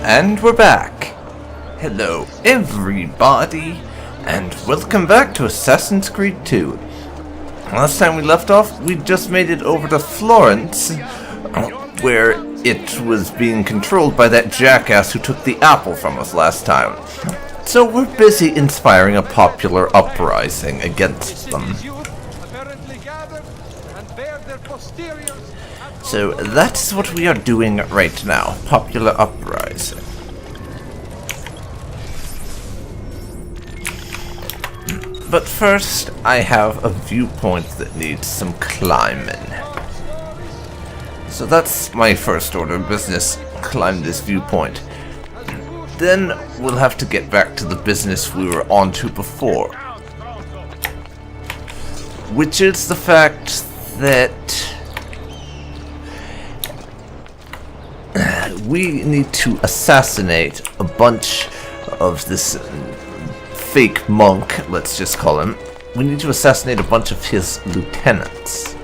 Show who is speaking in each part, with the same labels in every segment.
Speaker 1: And we're back. Hello everybody, and welcome back to Assassin's Creed 2. Last time we left off, we just made it over to Florence, where it was being controlled by that jackass who took the apple from us last time. So we're busy inspiring a popular uprising against them. So that's what we are doing right now, popular uprising. But first, I have a viewpoint that needs some climbing. So that's my first order of business, climb this viewpoint. Then we'll have to get back to the business we were on to before. Which is the fact that we need to assassinate a bunch of this fake monk, let's just call him. We need to assassinate a bunch of his lieutenants.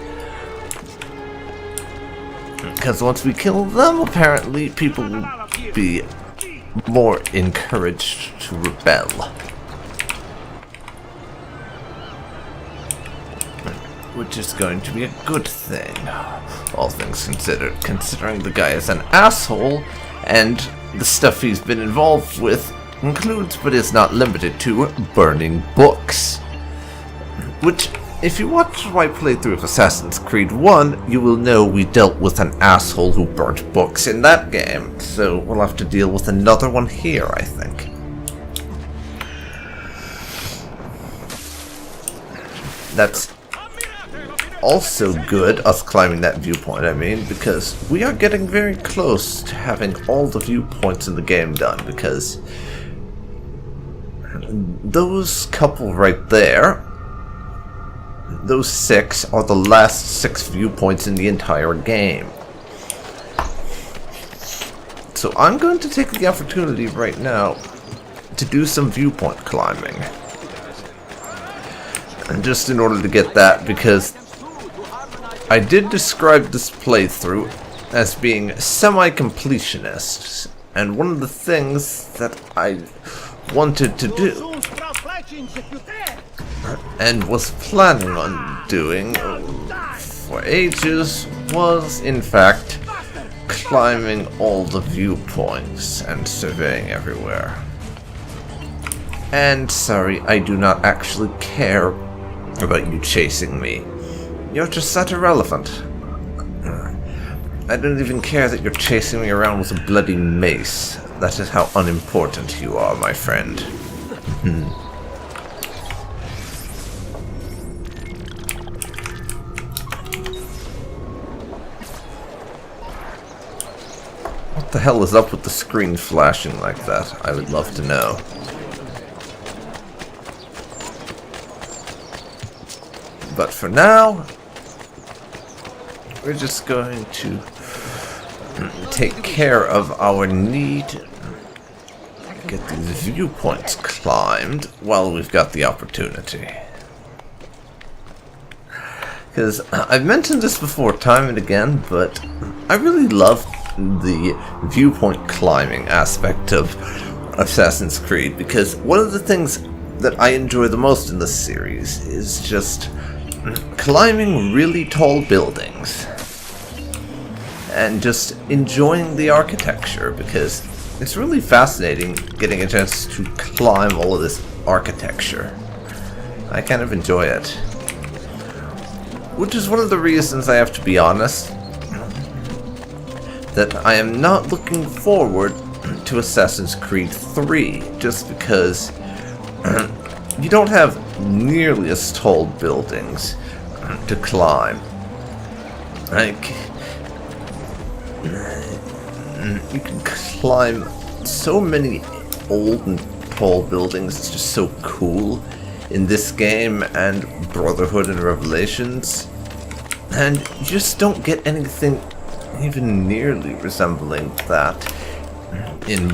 Speaker 1: Because once we kill them, apparently people will be more encouraged to rebel. Which is going to be a good thing, all things considered, considering the guy is an asshole, and the stuff he's been involved with includes, but is not limited to, burning books. Which, if you watch my playthrough of Assassin's Creed 1, you will know we dealt with an asshole who burnt books in that game, so we'll have to deal with another one here, I think. That's also good, us climbing that viewpoint, I mean, because we are getting very close to having all the viewpoints in the game done, because those couple right there, those 6 are the last 6 viewpoints in the entire game. So I'm going to take the opportunity right now to do some viewpoint climbing. And just in order to get that, because I did describe this playthrough as being semi-completionist, and one of the things that I wanted to do and was planning on doing for ages was, in fact, climbing all the viewpoints and surveying everywhere. And sorry, I do not actually care about you chasing me. You're just that irrelevant. I don't even care that you're chasing me around with a bloody mace. That is how unimportant you are, my friend. What the hell is up with the screen flashing like that? I would love to know. But for now, we're just going to take care of our need to get these viewpoints climbed while we've got the opportunity. Because I've mentioned this before time and again, but I really love the viewpoint climbing aspect of Assassin's Creed, because one of the things that I enjoy the most in this series is just climbing really tall buildings and just enjoying the architecture, because it's really fascinating getting a chance to climb all of this architecture. I kind of enjoy it. Which is one of the reasons I have to be honest that I am not looking forward to Assassin's Creed 3, just because you don't have nearly as tall buildings to climb. Like, you can climb so many old and tall buildings. It's just so cool in this game and Brotherhood and Revelations, and you just don't get anything even nearly resembling that in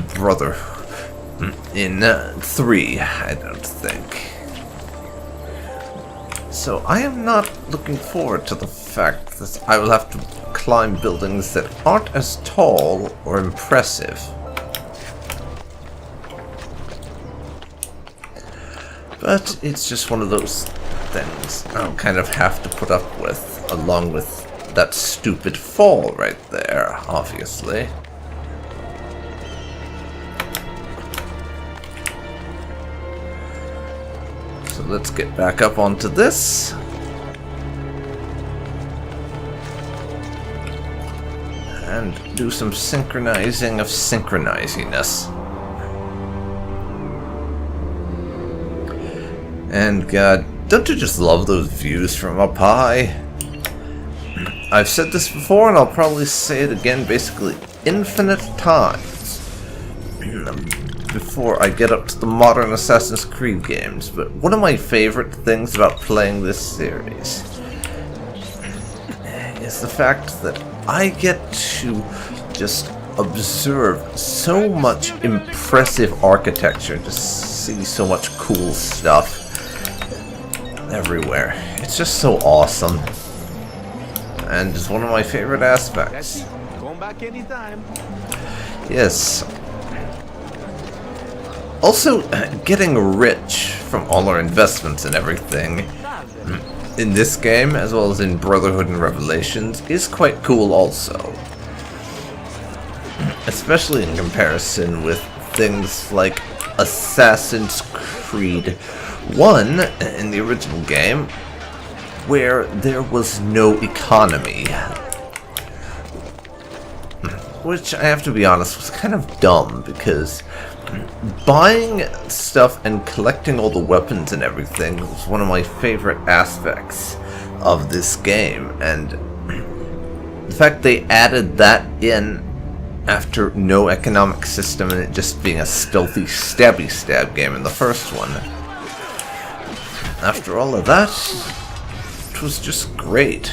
Speaker 1: in 3, I don't think. So I am not looking forward to the fact that I will have to climb buildings that aren't as tall or impressive. But it's just one of those things I'll kind of have to put up with, along with that stupid fall right there, obviously. So let's get back up onto this. And do some synchronizing of synchroniziness. And God, don't you just love those views from up high? I've said this before, and I'll probably say it again basically infinite times before I get up to the modern Assassin's Creed games, but one of my favorite things about playing this series is the fact that I get to just observe so much impressive architecture, just see so much cool stuff everywhere. It's just so awesome. And it's one of my favorite aspects.
Speaker 2: Come back anytime.
Speaker 1: Yes. Also, getting rich from all our investments and everything in this game, as well as in Brotherhood and Revelations, is quite cool also. Especially in comparison with things like Assassin's Creed 1 in the original game, where there was no economy. Which, I have to be honest, was kind of dumb, because buying stuff and collecting all the weapons and everything was one of my favorite aspects of this game, and the fact they added that in after no economic system and it just being a stealthy stabby stab game in the first one. After all of that, it was just great.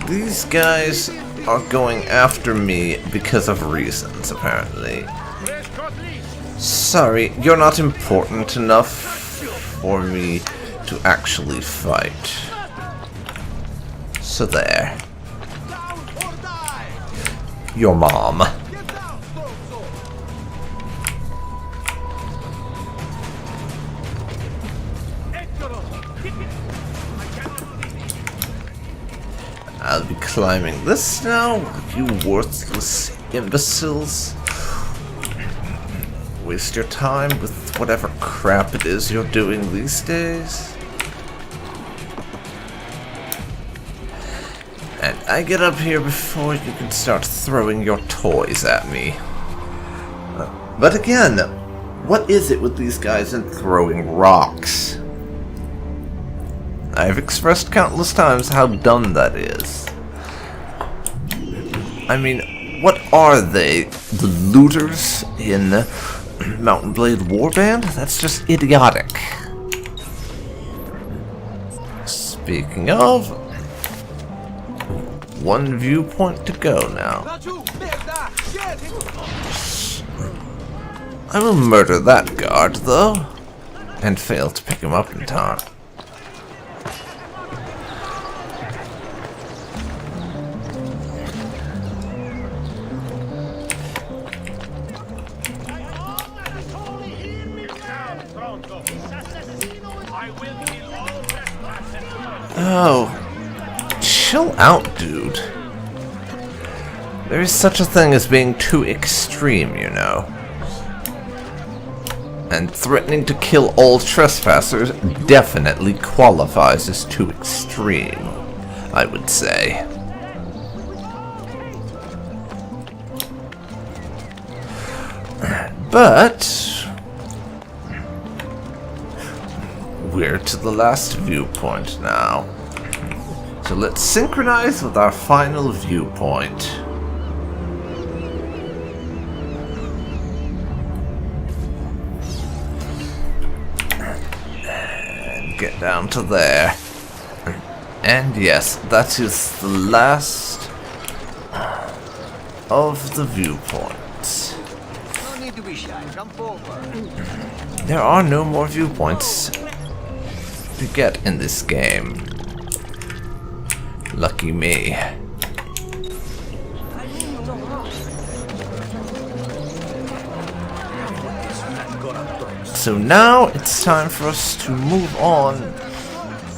Speaker 1: These guys are going after me because of reasons, apparently. Sorry, you're not important enough for me to actually fight. So there. Your mom. I'll be climbing this now, you worthless imbeciles. Waste your time with whatever crap it is you're doing these days. And I get up here before you can start throwing your toys at me. But again, what is it with these guys and throwing rocks? I've expressed countless times how dumb that is. I mean, what are they? The looters in Mountain Blade Warband? That's just idiotic. Speaking of, one viewpoint to go now. I will murder that guard, though, and fail to pick him up in time. Oh, chill out, dude. There is such a thing as being too extreme, you know. And threatening to kill all trespassers definitely qualifies as too extreme, I would say. But we're to the last viewpoint now. So let's synchronize with our final viewpoint. And get down to there. And yes, that is the last of the viewpoints.
Speaker 2: No need to be shy. Come forward.
Speaker 1: There are no more viewpoints to get in this game. Lucky me. So now it's time for us to move on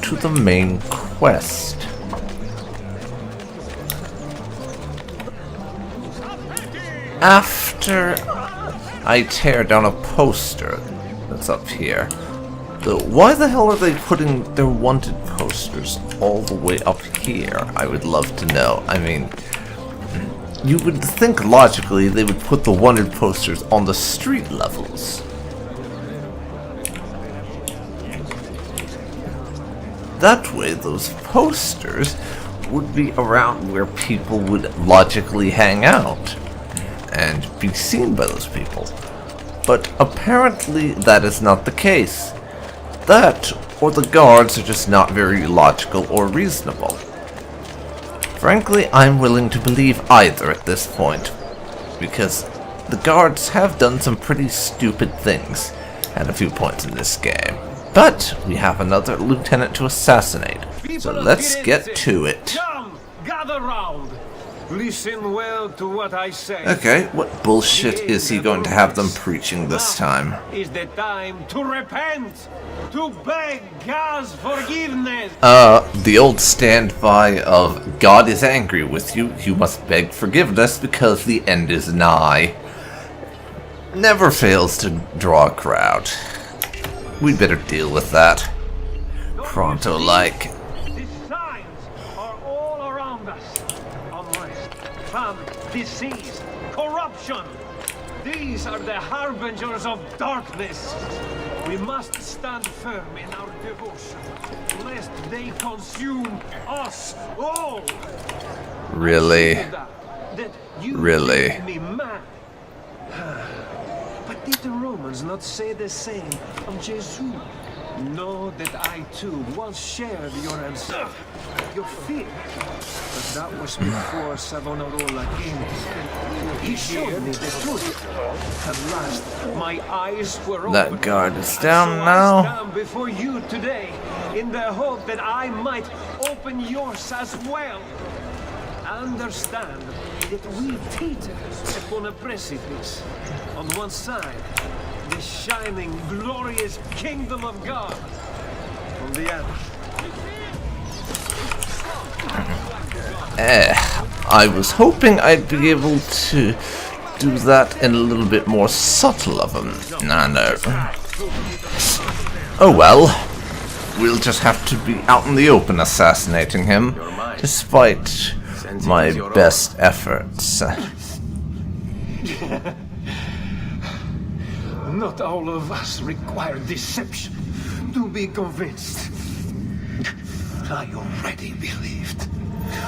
Speaker 1: to the main quest. After I tear down a poster that's up here, though, why the hell are they putting their wanted posters all the way up here? I would love to know. I mean, you would think logically they would put the wanted posters on the street levels. That way, those posters would be around where people would logically hang out and be seen by those people. But apparently that is not the case. That, or the guards are just not very logical or reasonable. Frankly, I'm willing to believe either at this point, because the guards have done some pretty stupid things at a few points in this game. But we have another lieutenant to assassinate, so let's get to it.
Speaker 3: Come, gather round. Listen well to what I say.
Speaker 1: Okay, what bullshit is he going to have them preaching this time?
Speaker 3: Is the time to repent, to beg God's forgiveness.
Speaker 1: The old standby of God is angry with you, you must beg forgiveness because the end is nigh. Never fails to draw a crowd. We'd better deal with that. Pronto-like.
Speaker 3: The signs are all around us. Unrest, famine, disease, corruption. These are the harbingers of darkness. We must stand firm in our devotion, lest they consume us all.
Speaker 1: Really?
Speaker 3: That you
Speaker 1: Really?
Speaker 3: make me mad. But did the Romans not say the same of Jesus? Know that I too once shared your answer, your fear. But that was before Savonarola came. He showed me the truth. At last, my eyes were open.
Speaker 1: That guard is
Speaker 3: And
Speaker 1: down
Speaker 3: so
Speaker 1: now.
Speaker 3: I stand before you today, in the hope that I might open yours as well. Understand that we teeter upon a precipice. On one side, the shining, glorious kingdom of God. On the other,
Speaker 1: I was hoping I'd be able to do that in a little bit more subtle of them. No. Oh well. We'll just have to be out in the open assassinating him, despite my best efforts.
Speaker 3: not all of us require deception to be convinced. I already believed.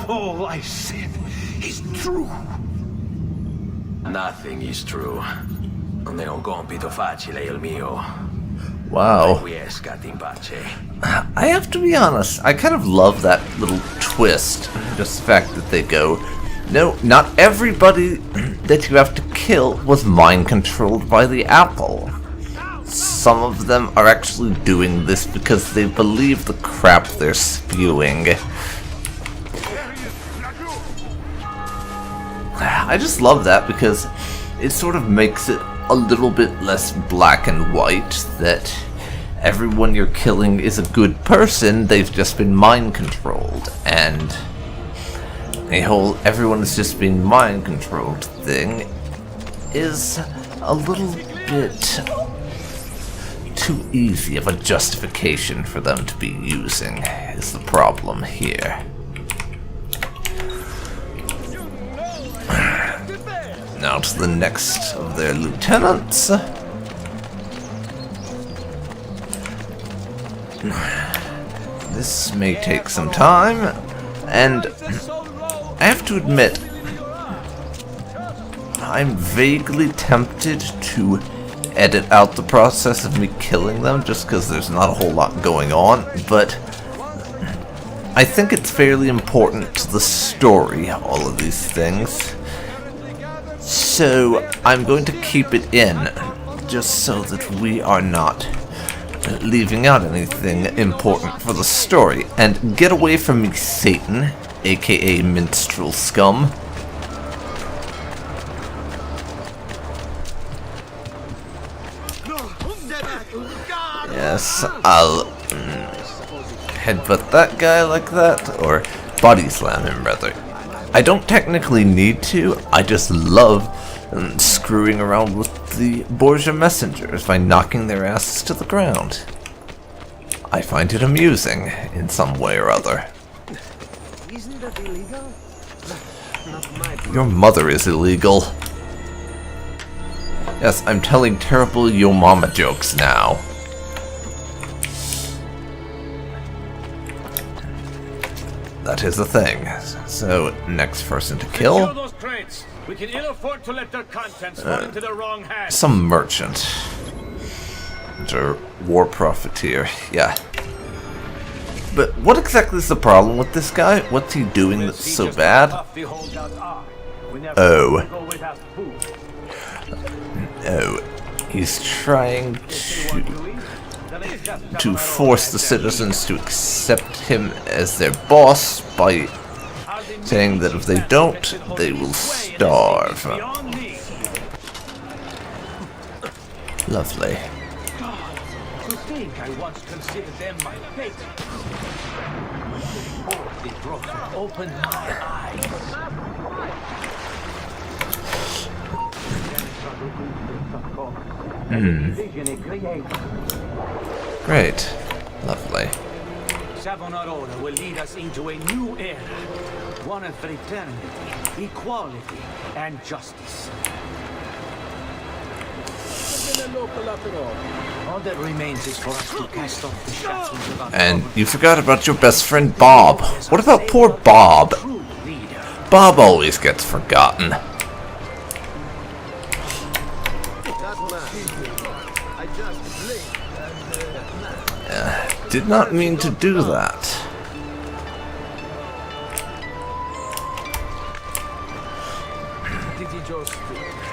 Speaker 3: All I said is true.
Speaker 4: Nothing is true. Non è un compito facile il mio.
Speaker 1: Wow.
Speaker 4: Quiescat in pace.
Speaker 1: I have to be honest, I kind of love that little twist. Just the fact that they go, no, not everybody that you have to kill was mind controlled by the apple. Some of them are actually doing this because they believe the crap they're spewing. I just love that because it sort of makes it a little bit less black and white, that everyone you're killing is a good person, they've just been mind controlled, and a whole everyone has just been mind controlled thing is a little bit too easy of a justification for them to be using, is the problem here. Now to the next of their lieutenants. This may take some time, and I have to admit, I'm vaguely tempted to edit out the process of me killing them just because there's not a whole lot going on, but I think it's fairly important to the story, all of these things. So I'm going to keep it in, just so that we are not leaving out anything important for the story. And get away from me, Satan. aka minstrel scum. Yes, I'll headbutt that guy like that, or body slam him rather. I don't technically need to, I just love screwing around with the Borgia messengers by knocking their asses to the ground. I find it amusing in some way or other.
Speaker 2: Isn't that illegal? Not my
Speaker 1: Your mother is illegal. Yes, I'm telling terrible yo mama jokes now. That is a thing. So, next person to
Speaker 3: Secure
Speaker 1: kill?
Speaker 3: those crates. We can ill afford to let their contents fall into the wrong hands.
Speaker 1: Some merchant. Or war profiteer, yeah. But what exactly is the problem with this guy? What's he doing that's so bad? Oh. Oh. He's trying to force the citizens to accept him as their boss by saying that if they don't, they will starve. Lovely.
Speaker 3: To think I once considered them my fate. They broke and opened my eyes.
Speaker 1: Great. Lovely.
Speaker 3: Savonarola will lead us into a new era. One of fraternity, equality, and justice. All that remains is for us to cast off the shackles of our
Speaker 1: And you forgot about your best friend Bob. What about poor Bob?
Speaker 3: true leader.
Speaker 1: Bob always gets forgotten.
Speaker 2: I just blinked.
Speaker 1: Did not mean to do that.
Speaker 3: Did he just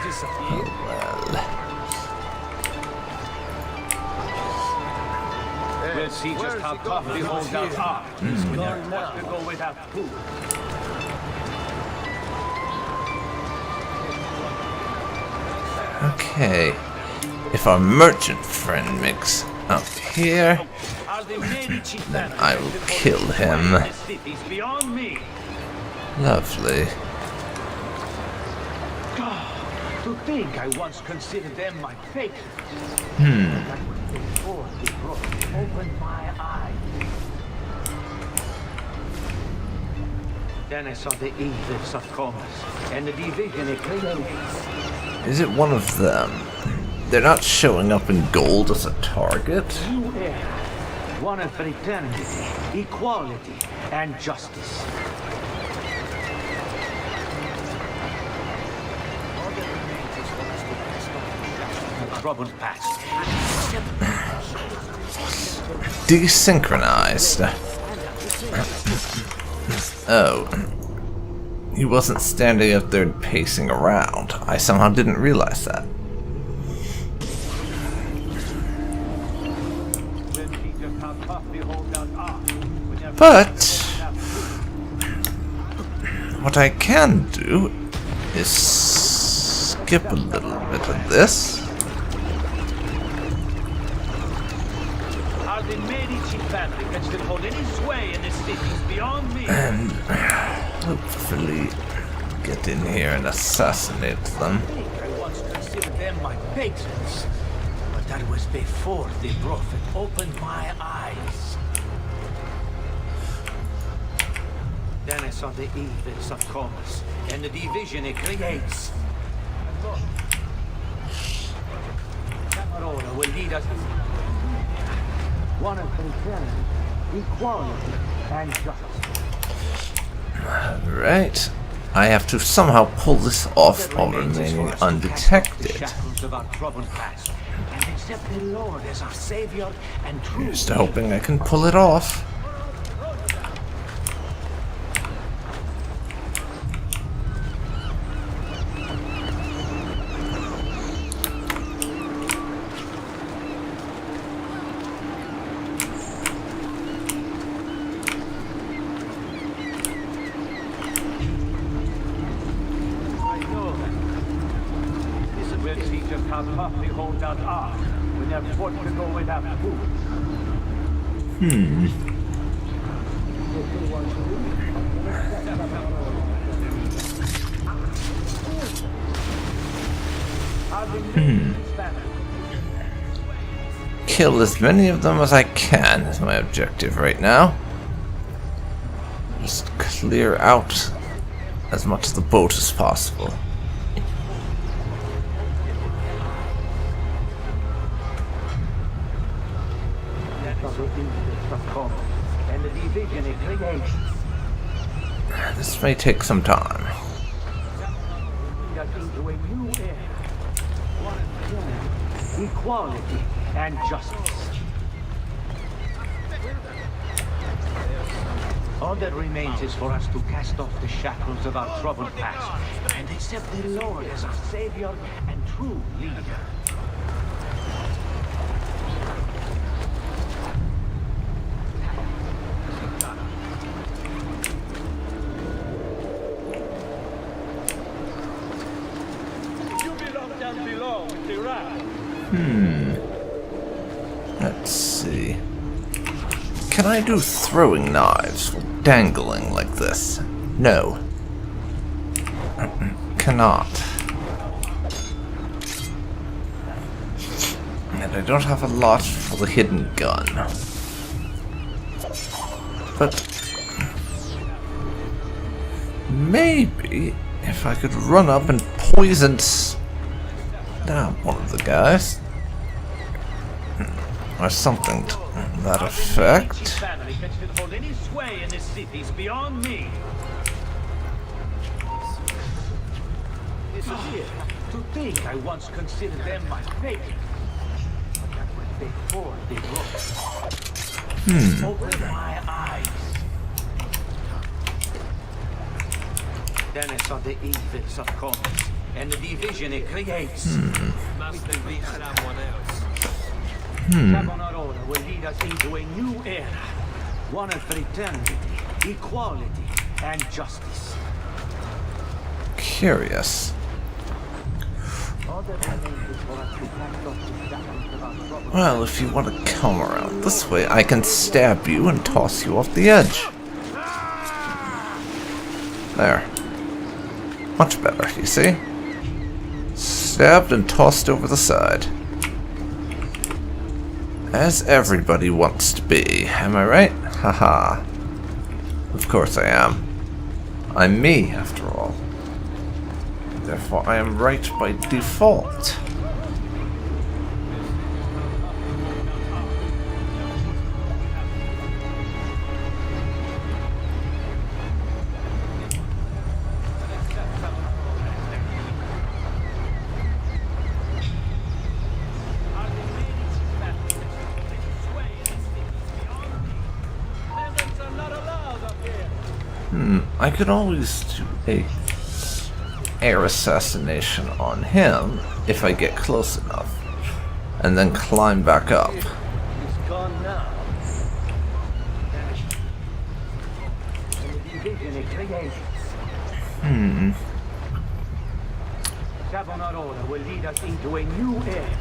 Speaker 3: disappear?
Speaker 1: Well,
Speaker 3: We'll see just how tough the holdouts are. When they're forced to go without food.
Speaker 1: okay. If our merchant friend makes up here,
Speaker 3: Are the Medici
Speaker 1: then
Speaker 3: family
Speaker 1: I will
Speaker 3: to
Speaker 1: kill him.
Speaker 3: the cities beyond me?
Speaker 1: Lovely.
Speaker 3: To think I once considered them my fate. Before they broke, opened my eyes. Then I saw the evils of commerce and the division it creates.
Speaker 1: Is it one of them? They're not showing up in gold as a target?
Speaker 3: New era, one of fraternity, equality, and justice. The troubled past.
Speaker 1: Desynchronized. Oh. He wasn't standing up there and pacing around. I somehow didn't realize that. But what I can do is skip a little bit of this.
Speaker 3: Are the Medici family can still hold any sway in the cities beyond me?
Speaker 1: And hopefully get in here and assassinate them.
Speaker 3: I once considered them my patrons, but that was before the prophet opened my eyes. Then I saw the evils of commerce and the division it creates. Savonarola will lead us one of fraternity, equality, and justice.
Speaker 1: Right. I have to somehow pull this off while remaining undetected.
Speaker 3: Shackles of our troubled past, and accept the Lord as our savior and true.
Speaker 1: Here's to hoping I can pull it off.
Speaker 3: how tough the holdouts are when they're forced to go without food.
Speaker 1: Kill as many of them as I can is my objective right now. Just clear out as much of the boat as possible.
Speaker 3: And the division it creates.
Speaker 1: This may take some time.
Speaker 3: Into a new era. Equality and justice. All that remains is for us to cast off the shackles of our troubled past and accept the Lord as our Savior and true leader. You belong down below with the rat.
Speaker 1: Let's see. Can I do throwing knives or dangling like this? No. Cannot. And I don't have a lot for the hidden gun. But maybe if I could run up and poison one of the guys. Or something to that effect.
Speaker 3: Family can still hold any sway in this city is beyond me. To think I once considered them my fate. But that was before they broke. Open my eyes. Then I saw the evils of commerce and the division it creates. Must there be someone else? Savonarola will lead us into a new era. One of fraternity, equality, and justice.
Speaker 1: Curious. Well, if you want to come around this way, I can stab you and toss you off the edge. There. Much better, you see? Stabbed and tossed over the side. As everybody wants to be, am I right? Haha. Of course I am. I'm me, after all. Therefore, I am right by default. I could always do a air assassination on him if I get close enough, and then climb back up.
Speaker 3: He's gone now. And the division it creates. Savonarola will lead us into a new era.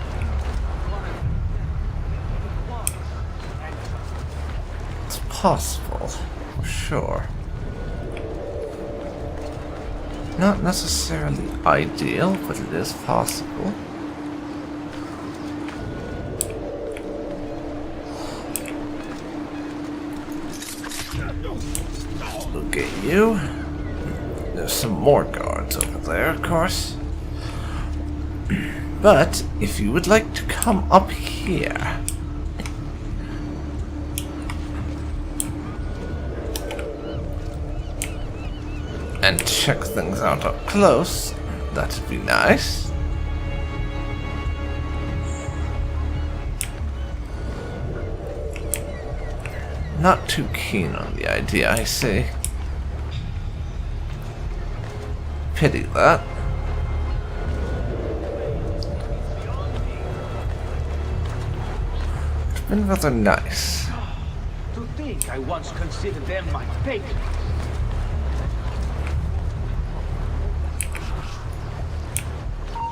Speaker 1: It's possible, for sure. Not necessarily ideal, but it is possible. Look at you. There's some more guards over there, of course. But if you would like to come up here, and check things out up close, that'd be nice. Not too keen on the idea, I see. Pity that. It's been rather nice.
Speaker 3: To think I once considered them my fate.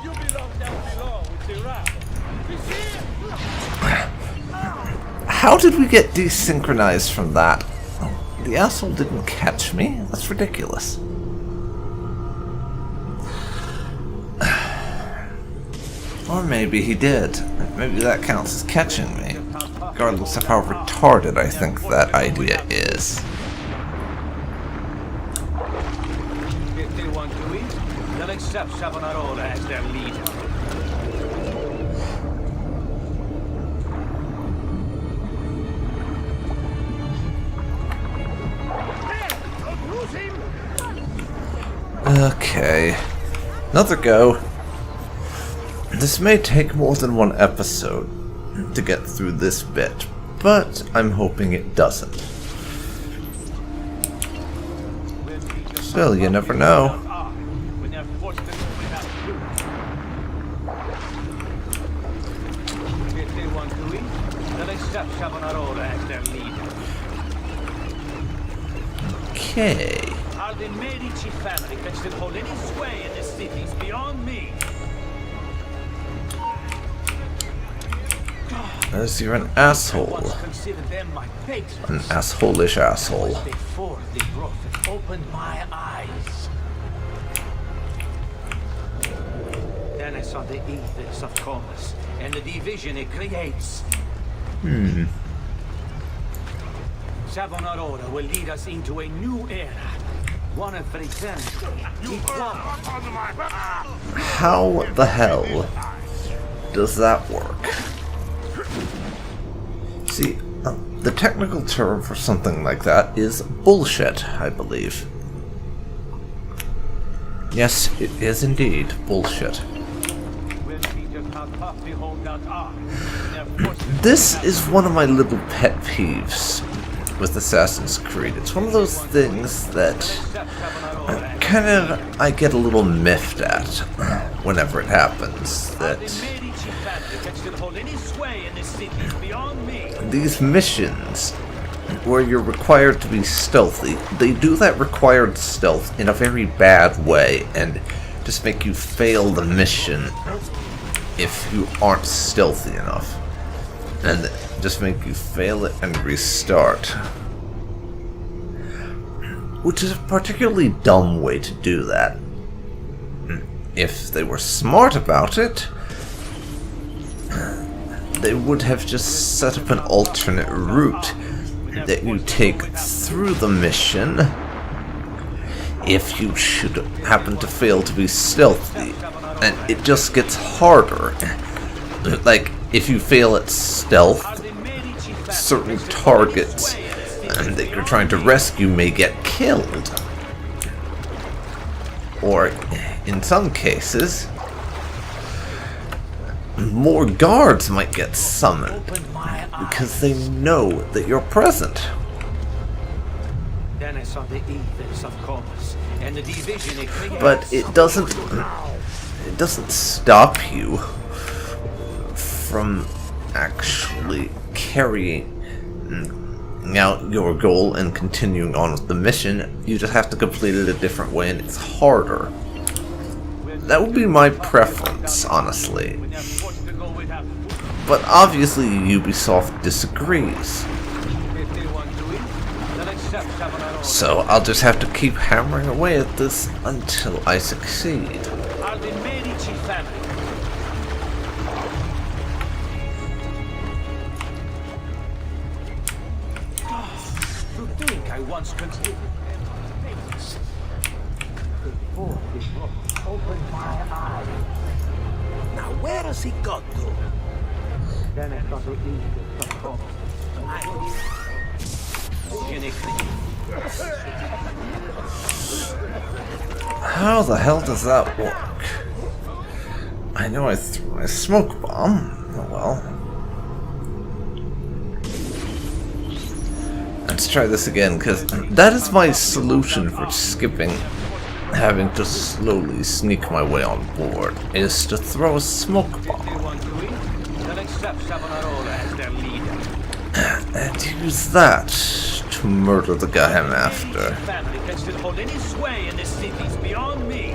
Speaker 3: You belong down below with the
Speaker 1: How did we get desynchronized from that? The asshole didn't catch me? That's ridiculous. Or maybe he did. Maybe that counts as catching me. Regardless of how retarded I think that idea is.
Speaker 3: If they want to eat, they'll accept Savonarola as their leader.
Speaker 1: Okay. Another go. This may take more than one episode to get through this bit, but I'm hoping it doesn't. Still, you never know.
Speaker 3: If they want to eat, they'll accept Savonarola as their leader.
Speaker 1: Okay.
Speaker 3: Are the Medici family can still hold any sway in the cities beyond me?
Speaker 1: As you're an asshole.
Speaker 3: Once considered them my patrons.
Speaker 1: An asshole-ish asshole.
Speaker 3: Before the prophet opened my eyes. Then I saw the evils of commerce and the division it creates. Savonarola will lead us into a new era. One of fraternity.
Speaker 1: How the hell does that work? See, the technical term for something like that is bullshit, I believe. Yes, it is indeed bullshit. This is one of my little pet peeves with Assassin's Creed. It's one of those things that I get a little miffed at whenever it happens. That these missions where you're required to be stealthy, they do that required stealth in a very bad way and just make you fail the mission if you aren't stealthy enough. And just make you fail it and restart. Which is a particularly dumb way to do that. If they were smart about it, they would have just set up an alternate route that you take through the mission if you should happen to fail to be stealthy. And it just gets harder. Like, if you fail at stealth, certain targets that you're trying to rescue may get killed. Or, in some cases, more guards might get summoned because they know that you're present.
Speaker 3: Then I saw the evils of commerce and the division it creates.
Speaker 1: But it doesn't stop you from actually carrying out your goal and continuing on with the mission. You just have to complete it a different way, and it's harder. That would be my preference, honestly. But obviously Ubisoft disagrees. So I'll just have to keep hammering away at this until I succeed.
Speaker 3: Are the Medici family. To think I once considered things before the prophet opened my eyes.
Speaker 2: Now where has he got to?
Speaker 3: Then I saw the evils of commerce.
Speaker 1: How the hell does that work? I know I threw my smoke bomb. Oh well. Let's try this again, because that is my solution for skipping having to slowly sneak my way on board, is to throw a smoke bomb. And use that to murder the guy I'm after.
Speaker 3: Family can still hold any sway in the cities beyond me.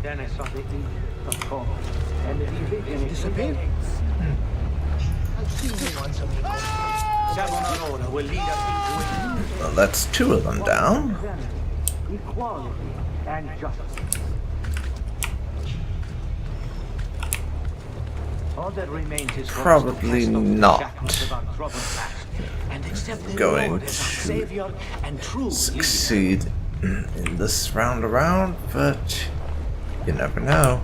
Speaker 3: Dennis on the Egypt of Corinth, and the religion is disappeared. Savonarola will lead us into
Speaker 1: Well, that's two of them down.
Speaker 3: equality and justice. All that remains is for us to
Speaker 1: Probably
Speaker 3: cast off the
Speaker 1: not
Speaker 3: shackles of our troubled past and accept the
Speaker 1: going
Speaker 3: Lord as our
Speaker 1: to
Speaker 3: Savior and true leader.
Speaker 1: succeed in this round around, but you never know.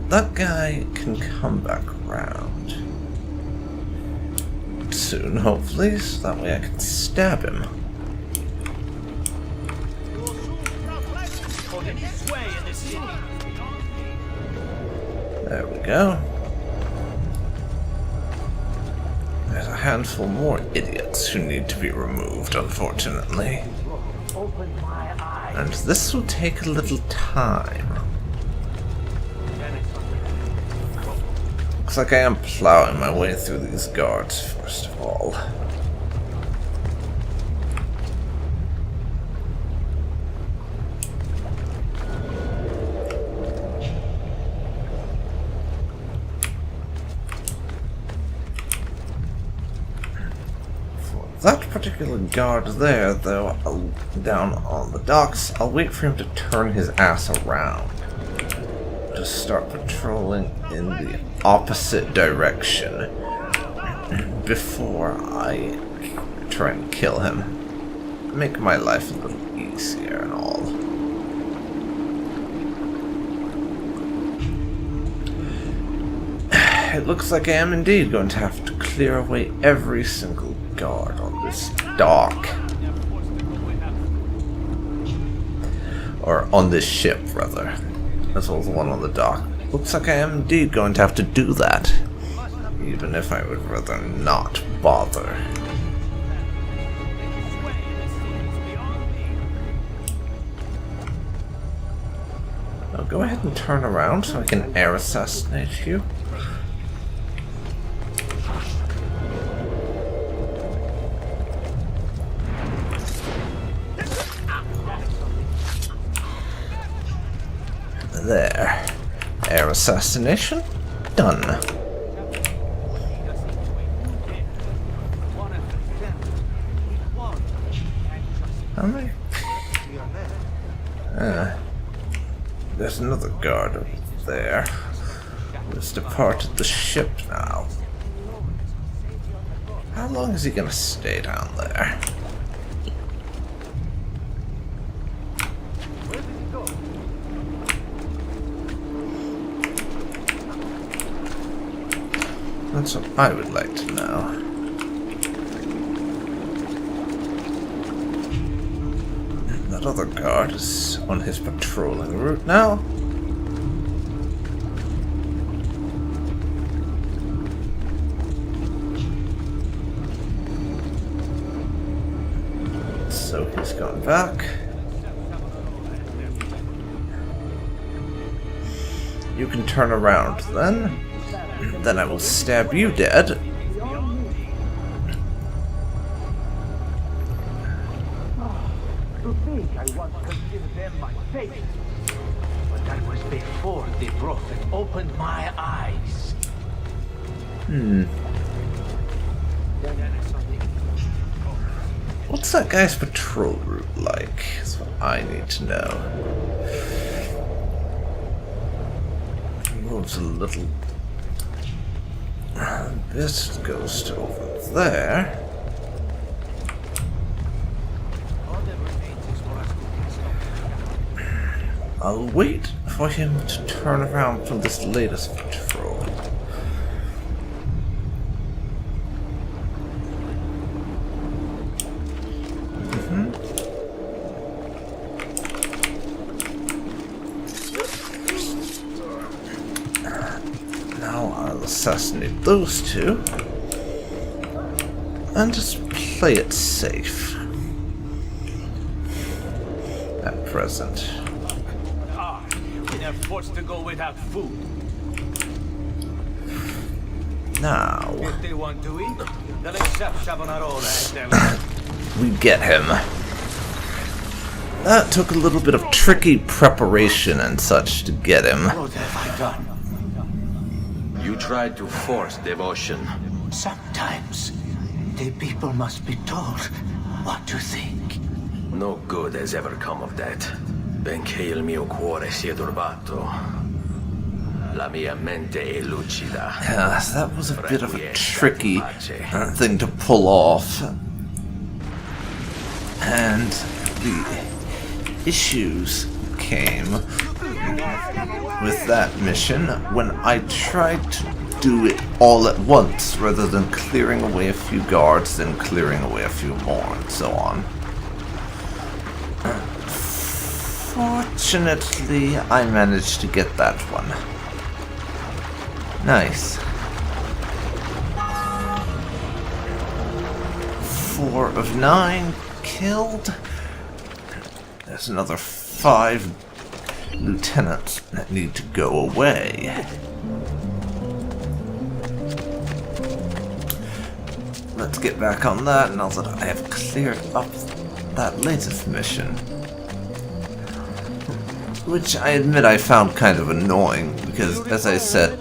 Speaker 1: That guy can come back around soon, hopefully, so that way I can stab him. There we go. There's a handful more idiots who need to be removed, unfortunately. And this will take a little time. Looks like I am plowing my way through these guards, first of all. For that particular guard there, though, down on the docks, I'll wait for him to turn his ass around. Just start patrolling in the opposite direction before I try and kill him. Make my life a little easier and all. It looks like I am indeed going to have to clear away every single guard on this dock. Or on this ship, rather. As well as the one on the dock. Looks like I am indeed going to have to do that. Even if I would rather not bother. Now go ahead and turn around so I can air assassinate you. There. Air assassination. Done. How many? There's another guard over there. Who's departed the ship now. How long is he gonna stay down there? That's what I would like to know. That other guard is on his patrolling route now. So he's gone back. You can turn around then. Then I will stab you dead.
Speaker 3: To think I once considered them my fate. But that was before the prophet opened my eyes.
Speaker 1: What's that guy's patrol route like? That's what I need to know. He moves a little. This goes to over there. I'll wait for him to turn around from this latest patrol. Now I'll assassinate those two. And just play it safe. At present.
Speaker 3: They're forced to go without food.
Speaker 1: Now,
Speaker 3: If they want to eat, they'll accept Savonarola as their leader.
Speaker 1: we get him. That took a little bit of tricky preparation and such to get him.
Speaker 2: What have I done?
Speaker 4: You tried to force devotion.
Speaker 2: Sometimes the people must be told what to think.
Speaker 4: No good has ever come of that. Benché il mio cuore sia turbato, la mia mente è lucida.
Speaker 1: Yeah, that was a bit of a tricky thing to pull off. And the issues came with that mission when I tried to do it all at once rather than clearing away a few guards, then clearing away a few more, and so on. Fortunately, I managed to get that one. Nice. 4 of 9 killed. There's another 5 lieutenants that need to go away. Let's get back on that now that I have cleared up that latest mission. Which I admit I found kind of annoying, because as I said,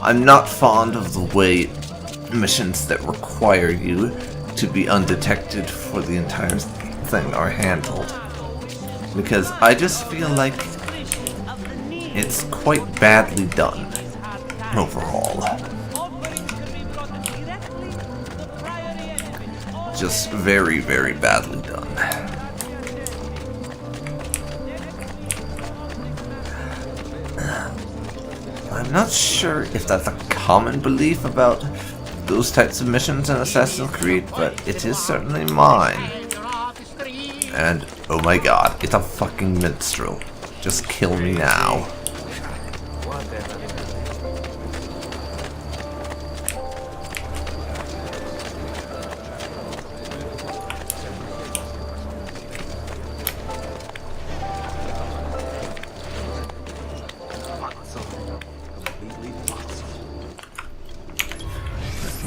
Speaker 1: I'm not fond of the way missions that require you to be undetected for the entire thing are handled. Because I just feel like it's quite badly done overall. Just very, very badly done. I'm not sure if that's a common belief about those types of missions in Assassin's Creed, but it is certainly mine. And, oh my god, it's a fucking minstrel. Just kill me now.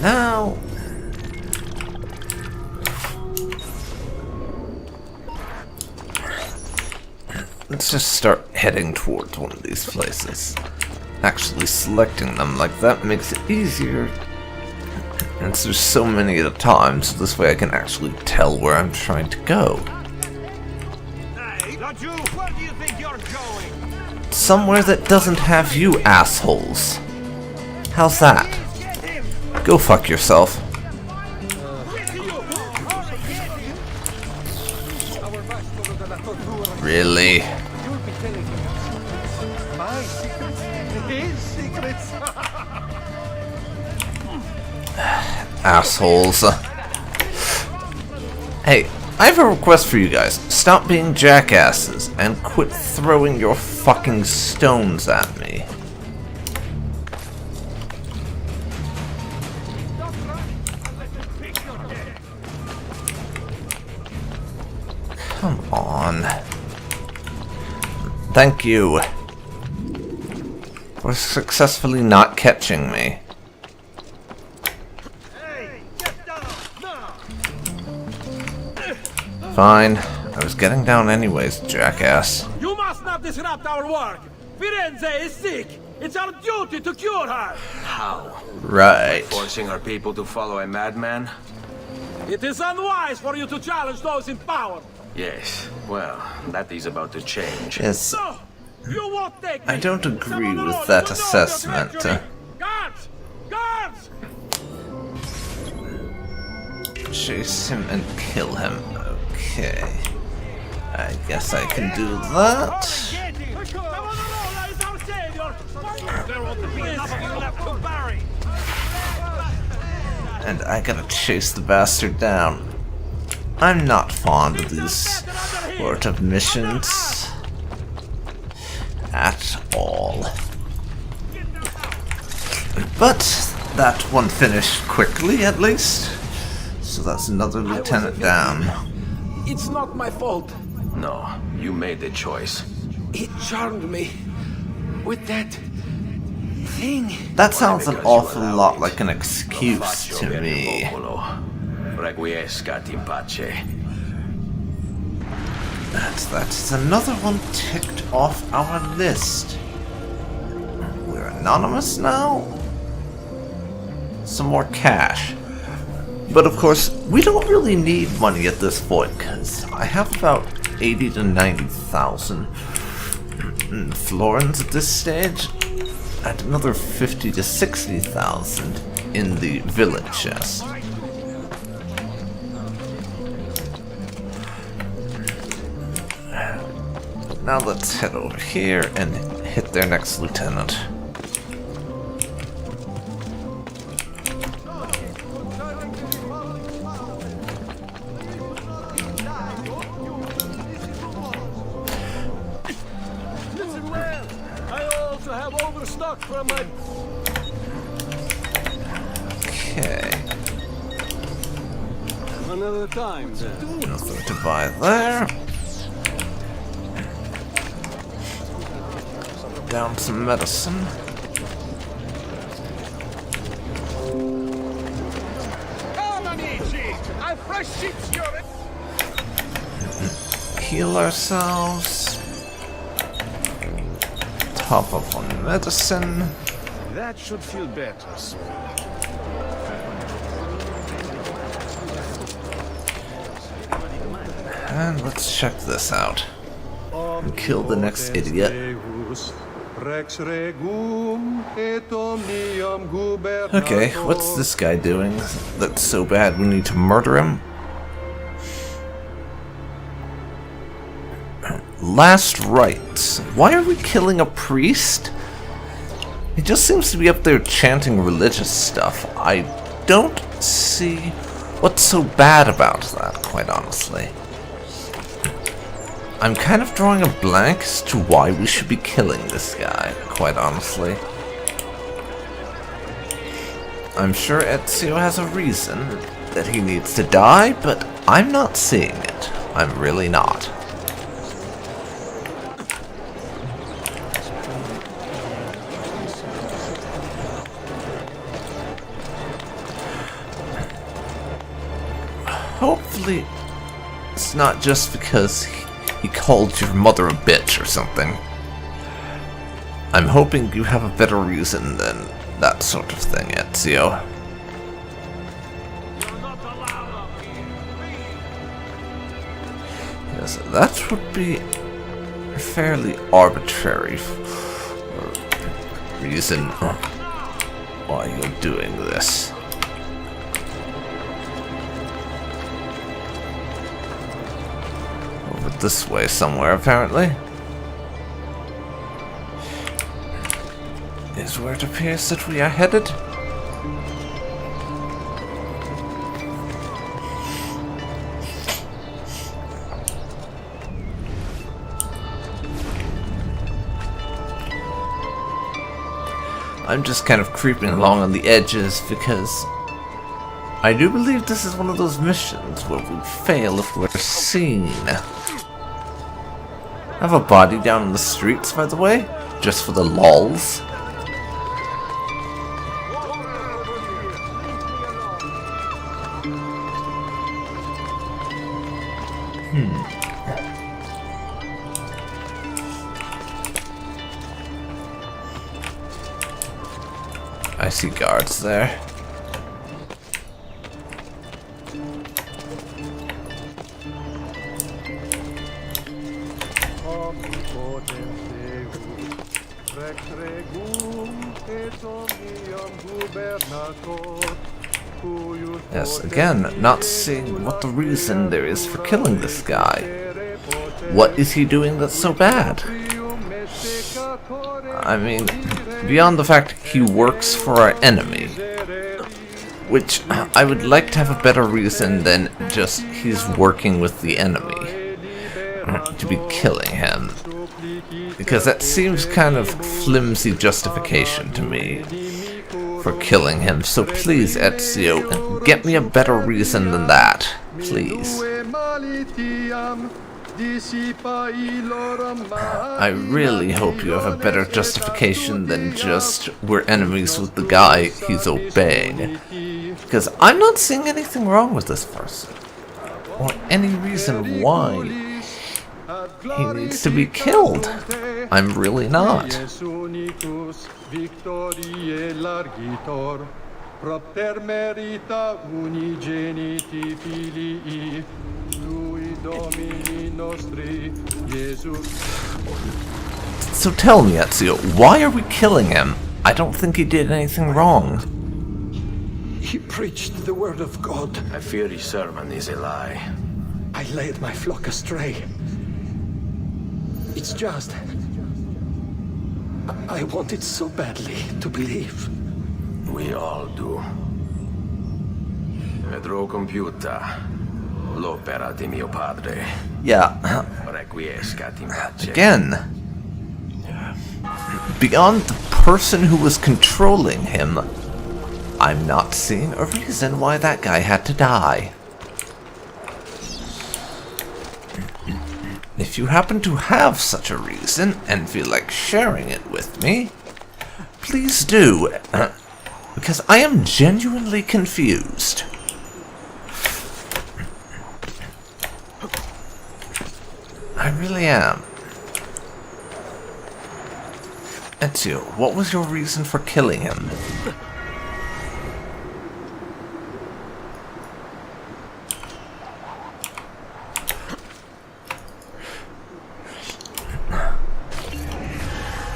Speaker 1: Now, let's just start heading towards one of these places. Actually selecting them like that makes it easier. And there's so many at a time, so this way I can actually tell where I'm trying to go.
Speaker 3: Hey, not you! Where do you think you're going?
Speaker 1: Somewhere that doesn't have you assholes. How's that? Go fuck yourself. Really?
Speaker 3: My secrets? His secrets?
Speaker 1: Assholes. Hey, I have a request for you guys. Stop being jackasses and quit throwing your fucking stones at me. Come on. Thank you for successfully not catching me.
Speaker 3: Hey, get down now!
Speaker 1: Fine. I was getting down anyways, jackass.
Speaker 3: You must not disrupt our work. Firenze is sick. It's our duty to cure her.
Speaker 4: How?
Speaker 1: Right.
Speaker 4: Forcing our people to follow a madman?
Speaker 3: It is unwise for you to challenge those in power.
Speaker 4: Yes. Well, that is about to change.
Speaker 1: Yes.
Speaker 3: No, you won't take me.
Speaker 1: I don't agree
Speaker 3: Savonarola,
Speaker 1: with that
Speaker 3: you know
Speaker 1: assessment.
Speaker 3: your treachery. Guards! Guards!
Speaker 1: Chase him and kill him. Okay. I guess I can do that.
Speaker 3: Savonarola is our savior. There won't be enough of you left to bury.
Speaker 1: And I gotta chase the bastard down. I'm not fond of these sort of missions at all. But that one finished quickly, at least. So that's another lieutenant down.
Speaker 5: It's not my fault.
Speaker 4: No, you made the choice.
Speaker 5: He charmed me with that thing.
Speaker 1: That sounds an
Speaker 4: Because you
Speaker 1: awful
Speaker 4: allowed
Speaker 1: lot
Speaker 4: it.
Speaker 1: like an excuse
Speaker 4: Faccio
Speaker 1: to
Speaker 4: per il
Speaker 1: me.
Speaker 4: popolo. Requiescat in pace.
Speaker 1: That's another one ticked off our list. We're anonymous now? Some more cash. But of course, we don't really need money at this point, because I have about 80 to 90,000 florins at this stage, and another 50 to 60,000 in the village chest. Now let's head over here and hit their next lieutenant.
Speaker 5: Listen well. I also have overstock from my...
Speaker 1: Okay,
Speaker 5: Another time, then.
Speaker 1: nothing to buy there. Down some medicine.
Speaker 5: Come, amici! I fresh sheep's urine!
Speaker 1: Heal ourselves. Top up on medicine.
Speaker 5: That should feel better soon.
Speaker 1: And let's check this out. And kill the next idiot. Okay, what's this guy doing that's so bad we need to murder him? Last rites. Why are we killing a priest? He just seems to be up there chanting religious stuff. I don't see what's so bad about that, quite honestly. I'm kind of drawing a blank as to why we should be killing this guy, quite honestly. I'm sure Ezio has a reason that he needs to die, but I'm not seeing it. I'm really not. Hopefully, it's not just because he called your mother a bitch or something. I'm hoping you have a better reason than that sort of thing, Ezio.
Speaker 3: You're not allowed up here.
Speaker 1: Yes, that would be a fairly arbitrary reason why you're doing this. Over this way somewhere, apparently. Is where it appears that we are headed. I'm just kind of creeping along on the edges because I do believe this is one of those missions where we fail if we're seen. I have a body down in the streets, by the way, just for the lols. I see guards there. Yes, again, not seeing what the reason there is for killing this guy. What is he doing that's so bad? I mean, beyond the fact he works for our enemy, which I would like to have a better reason than just he's working with the enemy to be killing him, because that seems kind of flimsy justification to me. for killing him, so please, Ezio, get me a better reason than that. Please. I really hope you have a better justification than just we're enemies with the guy he's obeying. Because I'm not seeing anything wrong with this person. Or any reason why he needs to be killed. I'm really not. So tell me, Ezio, why are we killing him? I don't think he did anything wrong.
Speaker 6: He preached the word of God.
Speaker 4: I fear his sermon is a lie.
Speaker 6: I led my flock astray. It's just... I wanted so badly to believe.
Speaker 4: We all do. Vedrò compiuta l'opera di mio padre.
Speaker 1: Yeah.
Speaker 4: Requiescat in pace.
Speaker 1: Again. Beyond the person who was controlling him, I'm not seeing a reason why that guy had to die. If you happen to have such a reason and feel like sharing it with me, please do, because I am genuinely confused. I really am. Ezio, what was your reason for killing him?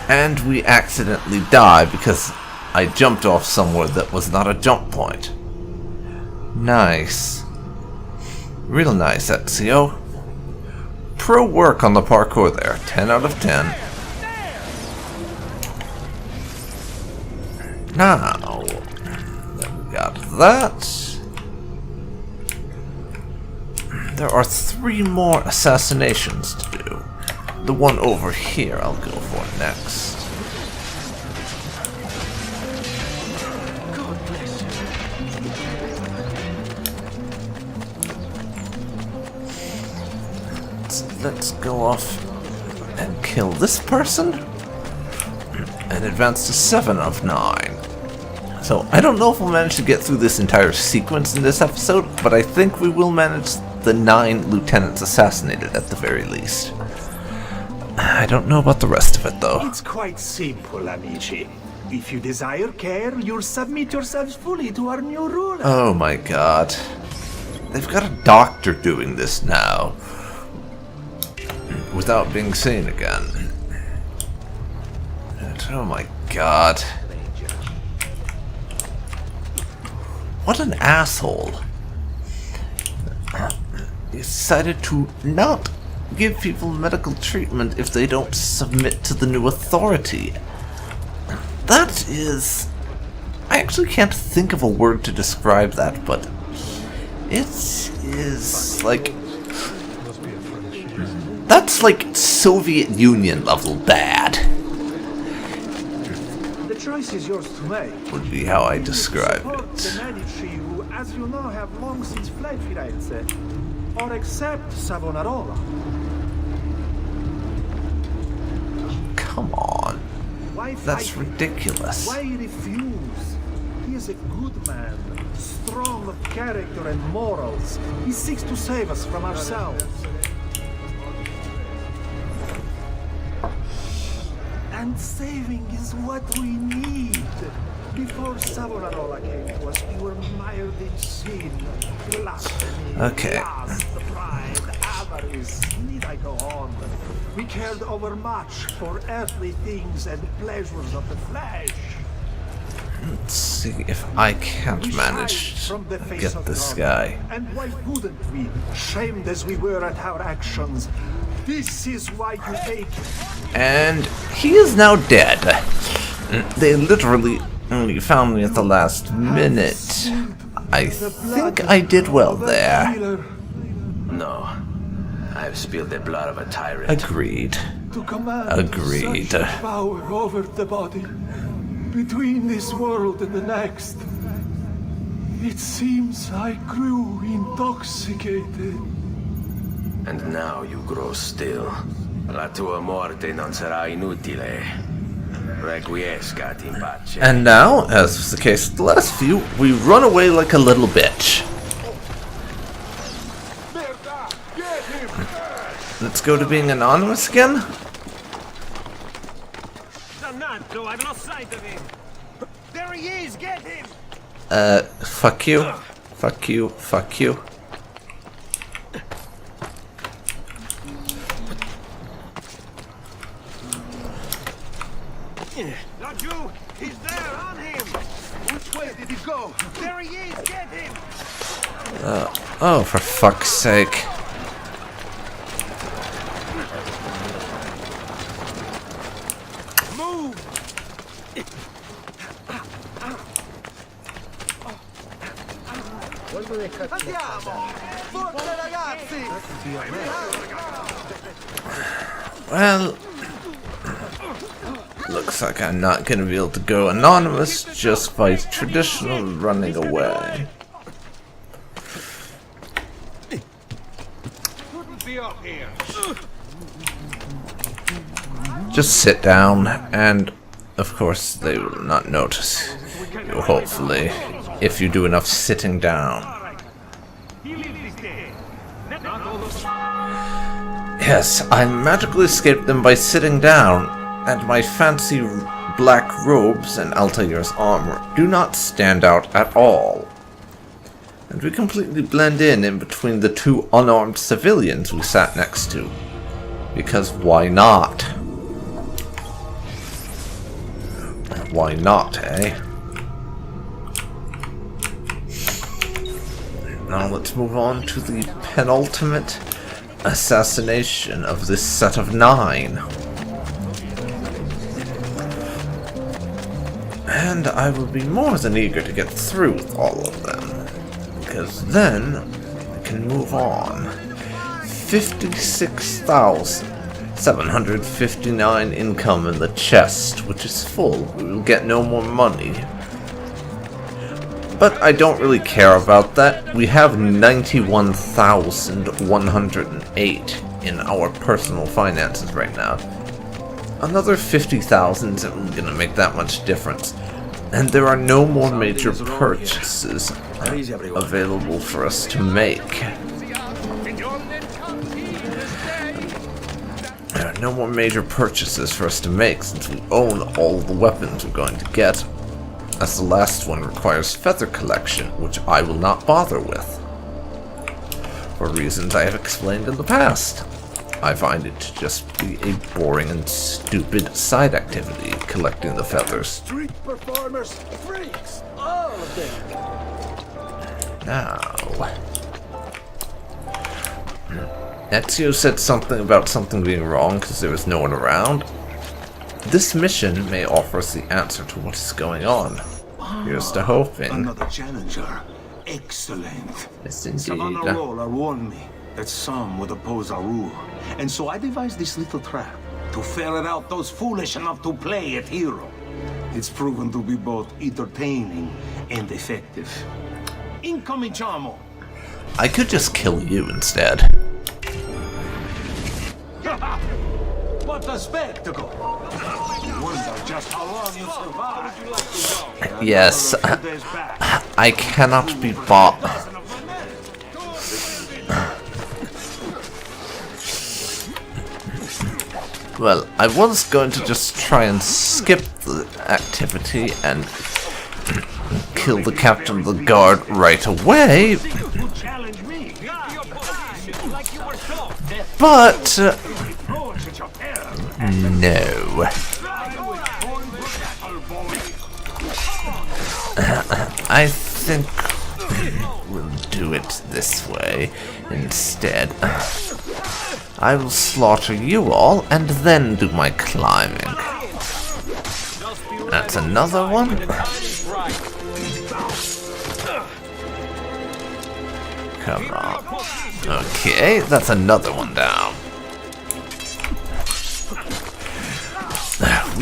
Speaker 1: And we accidentally die because I jumped off somewhere that was not a jump point. Nice. Real nice, Ezio. Pro work on the parkour there. 10 out of 10. Now, then we got that. There are 3 more assassinations to do. The one over here I'll go for next.
Speaker 6: God bless you.
Speaker 1: Let's go off and kill this person and advance to 7 of 9. So I don't know if we'll manage to get through this entire sequence in this episode, but I think we will manage the 9 lieutenants assassinated at the very least. I don't know about the rest of it, though.
Speaker 7: It's quite simple, amici. If you desire care, you'll submit yourselves fully to our new ruler.
Speaker 1: Oh my god. They've got a doctor doing this now. Without being seen again. And oh my god. What an asshole. He decided to not give people medical treatment if they don't submit to the new authority. That is... I actually can't think of a word to describe that, but it is like... That's like Soviet Union level bad.
Speaker 3: The choice is yours to make.
Speaker 1: Would be how I describe
Speaker 3: Support the
Speaker 1: it.
Speaker 3: Medici, who, as you know, have long since fled Firenze, or accept Savonarola.
Speaker 1: Come on.
Speaker 3: Why
Speaker 1: That's
Speaker 3: fight him?
Speaker 1: ridiculous.
Speaker 3: Why refuse? He is a good man, strong of character and morals. He seeks to save us from ourselves. And saving is what we need. Before Savonarola came to us, we were mired in sin, blasphemy,
Speaker 1: Okay.
Speaker 3: lust, pride, avarice. Need I go on? We cared overmuch for earthly things and pleasures of the flesh.
Speaker 1: Let's see if I can't
Speaker 3: We
Speaker 1: manage
Speaker 3: shied from the
Speaker 1: to
Speaker 3: face
Speaker 1: get
Speaker 3: of
Speaker 1: this
Speaker 3: God.
Speaker 1: guy.
Speaker 3: And why wouldn't we? Shamed as we were at our actions. This is why you take
Speaker 1: And he is now dead. They literally only found me at the last minute. I think I did well there.
Speaker 4: No. I've spilled the blood of a tyrant.
Speaker 1: Agreed.
Speaker 7: To command
Speaker 1: Agreed.
Speaker 7: such power over the body.
Speaker 6: between this world and the next. It seems I grew intoxicated.
Speaker 4: And now you grow still. La tua morte non sarà inutile. Requiescat in pace.
Speaker 1: And now, as was the case with the last few, we run away like a little bitch. Let's go to being anonymous again.
Speaker 3: Dannato, I've lost sight of him. There he is, get him!
Speaker 1: Fuck you. Fuck you. Fuck you.
Speaker 3: Laju, he's there, on him! Which way did he go? There he is, get him!
Speaker 1: Oh, for fuck's sake.
Speaker 3: Move! Andiamo! Forza ragazzi!
Speaker 1: Well, looks like I'm not gonna be able to go anonymous just by traditional running away.
Speaker 3: Couldn't be up here!
Speaker 1: Just sit down, and of course they will not notice you, hopefully, if you do enough sitting down.
Speaker 3: He lives there. Not all those...
Speaker 1: Yes, I magically escaped them by sitting down, and my fancy black robes and Altair's armor do not stand out at all. And we completely blend in between the two unarmed civilians we sat next to. Because why not? Why not, eh? Now let's move on to the penultimate assassination of this set of 9. And I will be more than eager to get through with all of them, because then we can move on. 56,759 income in the chest, which is full. We will get no more money. But I don't really care about that. We have 91,108 in our personal finances right now. Another 50,000 isn't going to make that much difference. And there are no more major purchases available for us to make. There are no more major purchases for us to make since we own all the weapons we're going to get. As the last one requires feather collection, which I will not bother with. For reasons I have explained in the past. I find it to just be a boring and stupid side activity, collecting the feathers.
Speaker 6: Street performers, freaks, all of them.
Speaker 1: Now... Ezio said something about something being wrong because there was no one around. This mission may offer us the answer to what is going on. Here's to hoping.
Speaker 7: Another challenger. Excellent.
Speaker 1: Yes, indeed.
Speaker 7: Savonarola warned me that some would oppose our rule. And so I devised this little trap to ferret out those foolish enough to play at hero. It's proven to be both entertaining and effective. Incominciamo!
Speaker 1: I could just kill you instead.
Speaker 7: What a spectacle! Wonder just how long you survive.
Speaker 1: Yes, I cannot be bought. Well, I was going to just try and skip the activity and kill the captain of the guard right away. But... no. I think we'll do it this way instead. I will slaughter you all and then do my climbing. That's another one. Come on. Okay, that's another one down.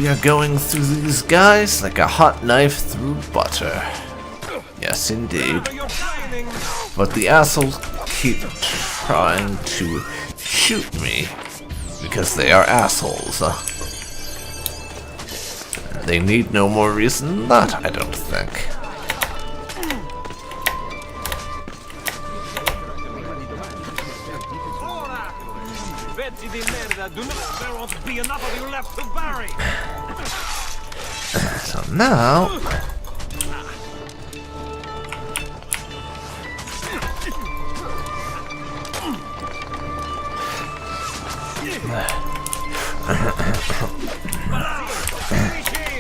Speaker 1: we are going through these guys like a hot knife through butter. Yes, indeed. But the assholes keep trying to shoot me because they are assholes. They need no more reason than that, I don't think.
Speaker 3: There won't be enough of you left to bury.
Speaker 1: So now...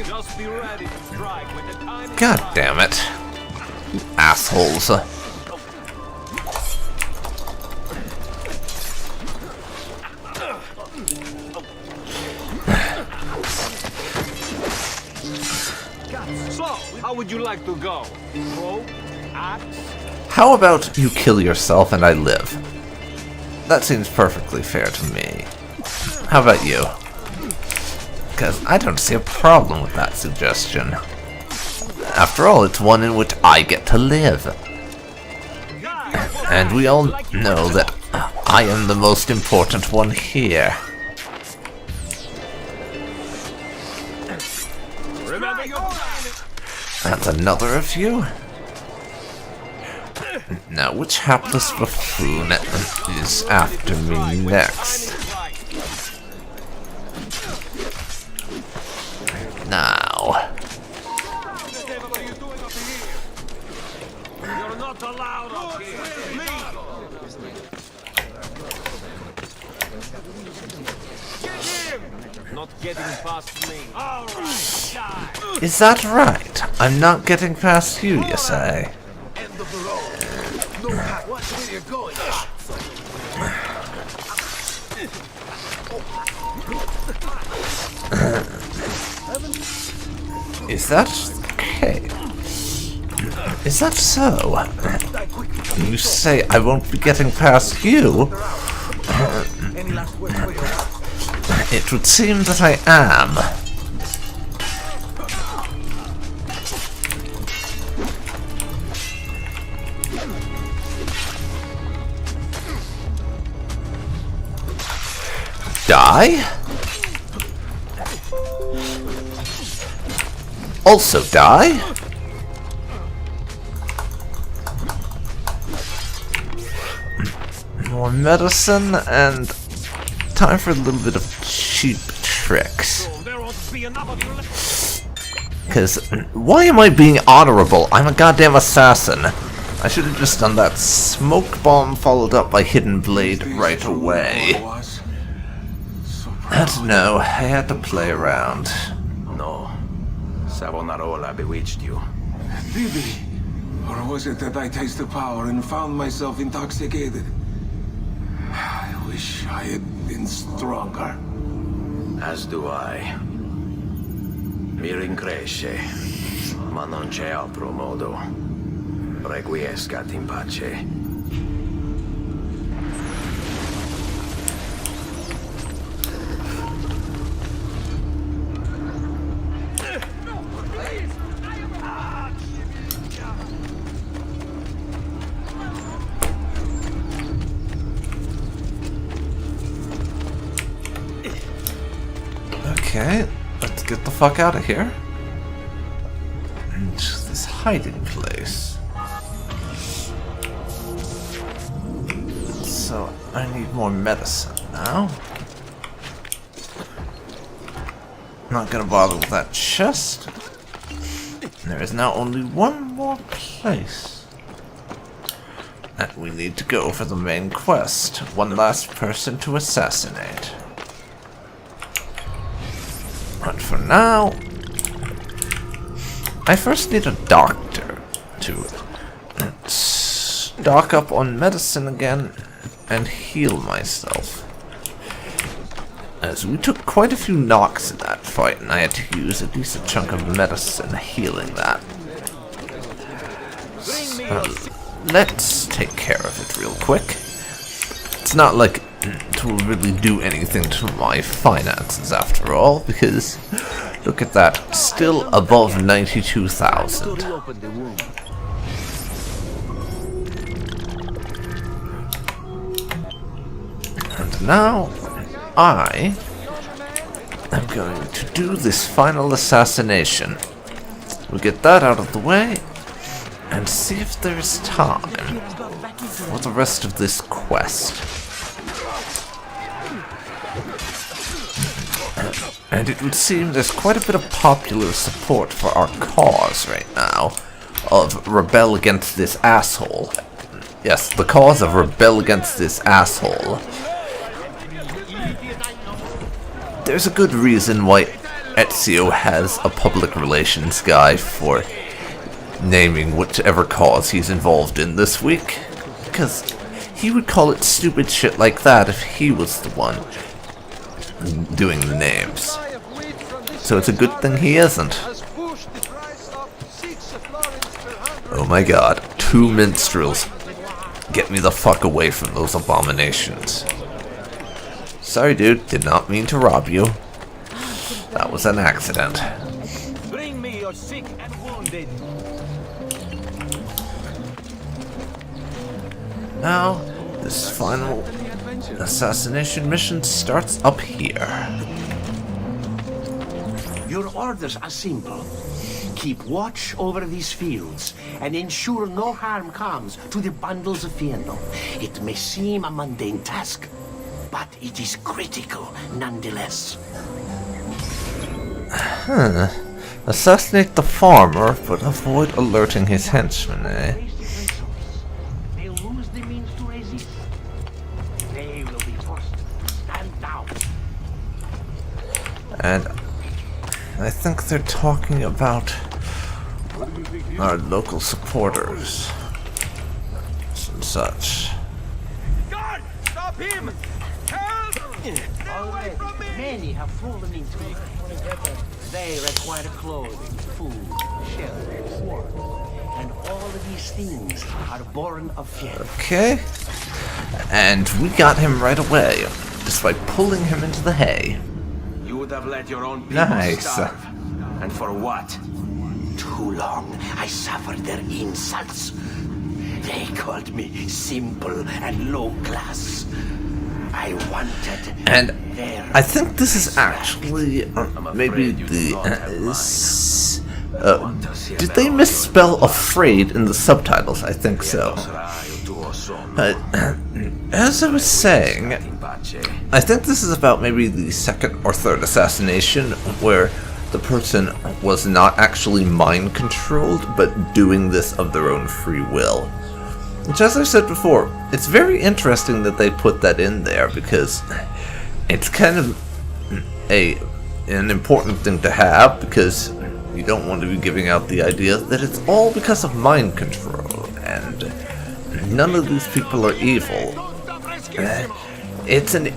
Speaker 3: Just be ready to strike with the time.
Speaker 1: God damn it. You assholes.
Speaker 3: So, how would you like to go? Throw? Axe?
Speaker 1: How about you kill yourself and I live? That seems perfectly fair to me. How about you? Because I don't see a problem with that suggestion. After all, it's one in which I get to live. And we all know that I am the most important one here.
Speaker 3: Remember your
Speaker 1: That's another of you? Now, which hapless buffoon is after me next? Now.
Speaker 3: What are you doing up here? You're not allowed up here. Leave. Get him! Not getting past me. All right, die.
Speaker 1: Is that right? I'm not getting past you, you say?
Speaker 5: End of the road. No, watch where you're going.
Speaker 1: Is that okay? Is that so? You say I won't be getting past you?
Speaker 5: Any last words for your wife?
Speaker 1: It would seem that I am. Die? Also die? More medicine and time for a little bit of cheap tricks.
Speaker 3: There won't be enough of you left.
Speaker 1: Because why am I being honorable? I'm a goddamn assassin. I should have just done that smoke bomb followed up by hidden blade right away. And no, I had to play around.
Speaker 4: No. Savonarola bewitched you.
Speaker 7: Did he? Or was it that I tasted power and found myself intoxicated? I wish I had been stronger.
Speaker 4: As do I. Mi rincresce, ma non c'è altro modo. Requiescat in pace.
Speaker 1: Okay, let's get the fuck out of here. Into this hiding place. So, I need more medicine now. Not gonna bother with that chest. There is now only one more place. And we need to go for the main quest. One last person to assassinate. But for now, I first need a doctor to stock up on medicine again and heal myself. As we took quite a few knocks in that fight, and I had to use a decent chunk of medicine healing that. Let's take care of it real quick. It's not like it will really do anything to my finances after all, because Look at that, still above 92,000.
Speaker 5: Reopen the wound.
Speaker 1: And now, I am going to do this final assassination. We'll get that out of the way, and see if there's time for the rest of this quest. And it would seem there's quite a bit of popular support for our cause right now, of rebel against this asshole. Yes, the cause of rebel against this asshole. There's a good reason why Ezio has a public relations guy for naming whichever cause he's involved in this week, because he would call it stupid shit like that if he was the one doing the names. So it's a good thing he isn't. Oh my god, 2 minstrels. Get me the fuck away from those abominations. Sorry dude, did not mean to rob you. That was an accident.
Speaker 5: Bring me your sick and wounded.
Speaker 1: Now, this final assassination mission starts up here.
Speaker 2: Your orders are simple. Keep watch over these fields and ensure no harm comes to the bundles of Fieno. It may seem a mundane task, but it is critical nonetheless.
Speaker 1: Assassinate the farmer, but avoid alerting his henchmen, eh?
Speaker 2: They lose the means to resist. They will be forced to stand down.
Speaker 1: And I think they're talking about our local supporters and such.
Speaker 5: God, stop him! Help! Stay away from me!
Speaker 2: Many have fallen into it. They require clothing, food, shelter, warmth. And all of these things are born of fear.
Speaker 1: Okay. And we got him right away, just by pulling him into the hay.
Speaker 7: You would have let your own people
Speaker 1: Nice.
Speaker 7: starve. And for what?
Speaker 2: Too long I suffered their insults. They called me simple and low class. I wanted
Speaker 1: And
Speaker 2: their
Speaker 1: I think this is actually maybe the did they misspell afraid in the subtitles? I think so. As I was saying, I think this is about maybe the second or third assassination where the person was not actually mind controlled, but doing this of their own free will. Which, as I said before, it's very interesting that they put that in there, because it's kind of an important thing to have, because you don't want to be giving out the idea that it's all because of mind control, and none of these people are evil. It's an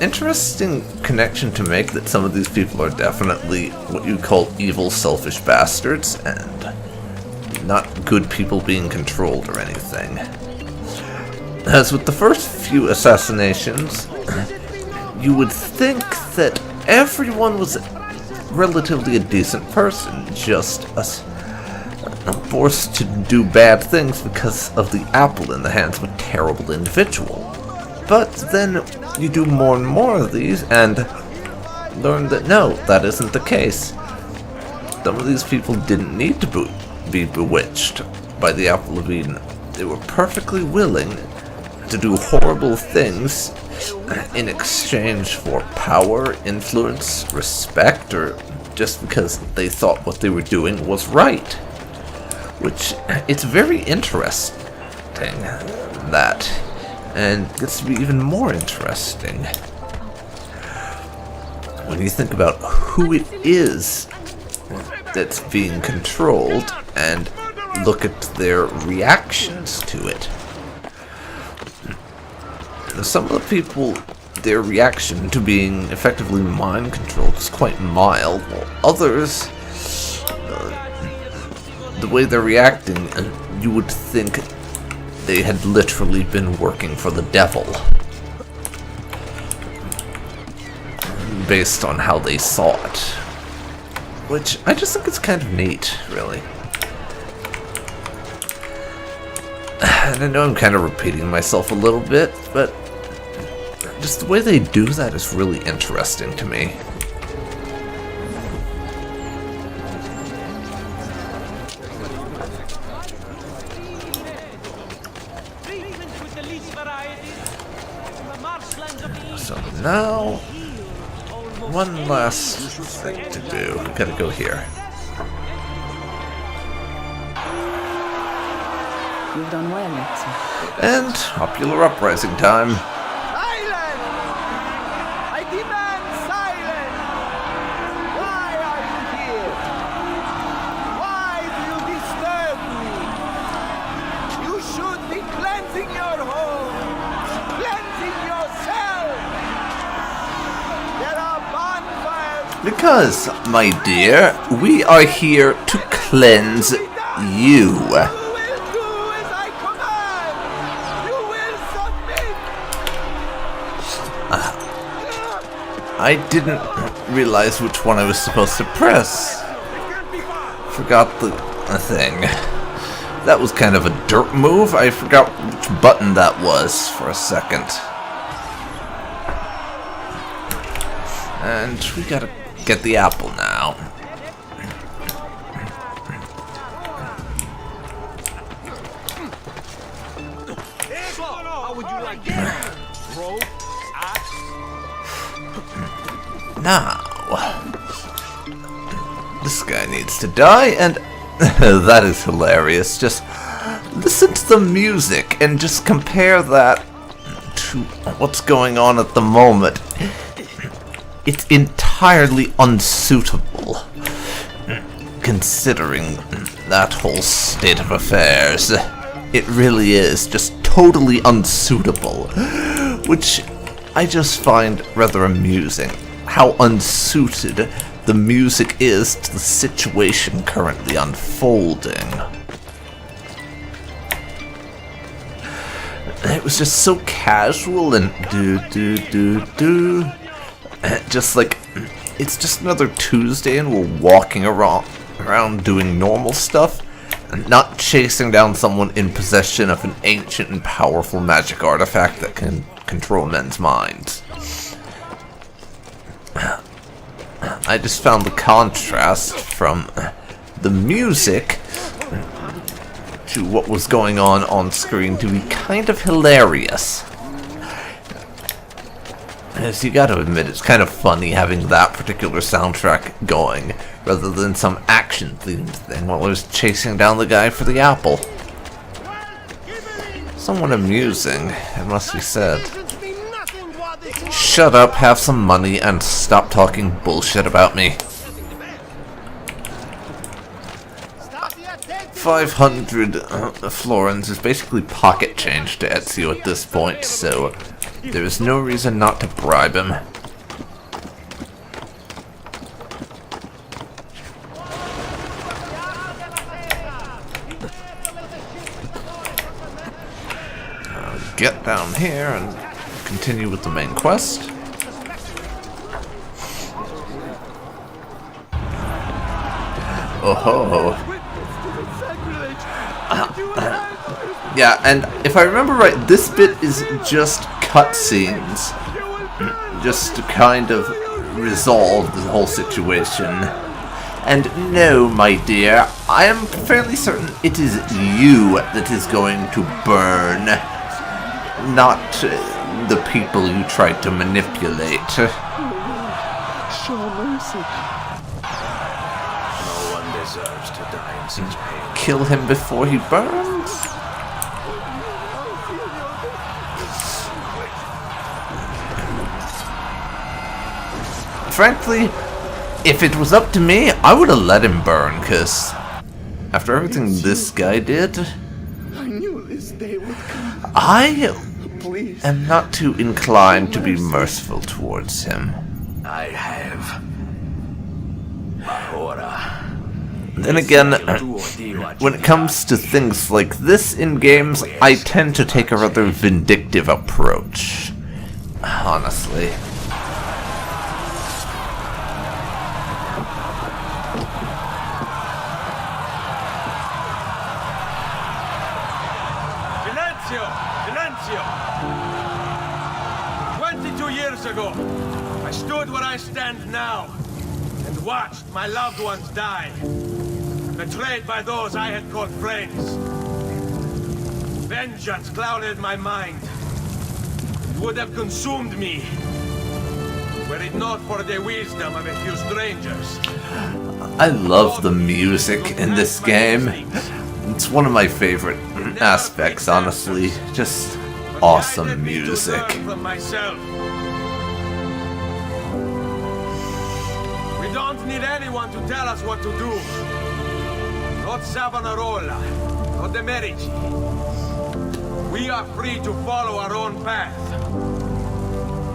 Speaker 1: interesting connection to make that some of these people are definitely what you call evil, selfish bastards, and not good people being controlled or anything. As with the first few assassinations, you would think that everyone was relatively a decent person, just forced to do bad things because of the apple in the hands of a terrible individual. But then you do more and more of these and learn that no, that isn't the case. Some of these people didn't need to be bewitched by the apple of Eden. They were perfectly willing to do horrible things in exchange for power, influence, respect, or just because they thought what they were doing was right. Which, it's very interesting, that, and gets to be even more interesting when you think about who it is that's being controlled and look at their reactions to it. Some of the people, their reaction to being effectively mind controlled is quite mild, while others, the way they're reacting, you would think they had literally been working for the devil, based on how they saw it. which I just think it's kind of neat, really. And I know I'm kind of repeating myself a little bit, but just the way they do that is really interesting to me. So now, one last thing to do. We gotta go here.
Speaker 8: You've done well, Lexi.
Speaker 1: And popular uprising time.
Speaker 5: Silence! I demand silence! Why are you here? Why do you disturb me? You should be cleansing your home, cleansing yourself. There are bonfires.
Speaker 1: Because, my dear, we are here to cleanse you. I didn't realize which one I was supposed to press. Forgot the thing. That was kind of a dirt move. I forgot which button that was for a second. And we gotta get the apple now.
Speaker 5: How would you like that? Rope?
Speaker 1: Now, this guy needs to die, and that is hilarious. Just listen to the music and just compare that to what's going on at the moment. It's entirely unsuitable, considering that whole state of affairs. It really is just totally unsuitable, which I just find rather amusing. How unsuited the music is to the situation currently unfolding. It was just so casual and do. Just like, it's just another Tuesday and we're walking around doing normal stuff and not chasing down someone in possession of an ancient and powerful magic artifact that can control men's minds. I just found the contrast from the music to what was going on screen to be kind of hilarious. As you gotta admit, it's kind of funny having that particular soundtrack going rather than some action-themed thing while I was chasing down the guy for the apple. Somewhat amusing, it must be said. Shut up, have some money, and stop talking bullshit about me. 500 florins is basically pocket change to Ezio at this point, so there is no reason not to bribe him. Get down here and continue with the main quest. Oh ho. Yeah, and if I remember right, this bit is just cutscenes, just to kind of resolve the whole situation. And no, my dear, I am fairly certain it is you that is going to burn, not the people you tried to manipulate.
Speaker 6: Show mercy.
Speaker 4: No one deserves to die in such pain.
Speaker 1: Kill him before he burns? Frankly, if it was up to me, I would have let him burn, because after everything this guy did,
Speaker 6: I knew this day would come.
Speaker 1: I
Speaker 6: Please.
Speaker 1: am not too inclined to be merciful towards him.
Speaker 4: I have. Ahora.
Speaker 1: Then again, when it comes to things like this in games, I tend to take a rather vindictive approach. Honestly.
Speaker 5: Silenzio! Silenzio! 22 years ago, I stood where I stand now and watched my loved ones die, betrayed by those I had called friends. Vengeance clouded my mind. It would have consumed me were it not for the wisdom of a few strangers.
Speaker 1: I love the music in this game. It's one of my favorite aspects, honestly. Just awesome music.
Speaker 5: We don't need anyone to tell us what to do. Not Savonarola, not the Medici. We are free to follow our own path.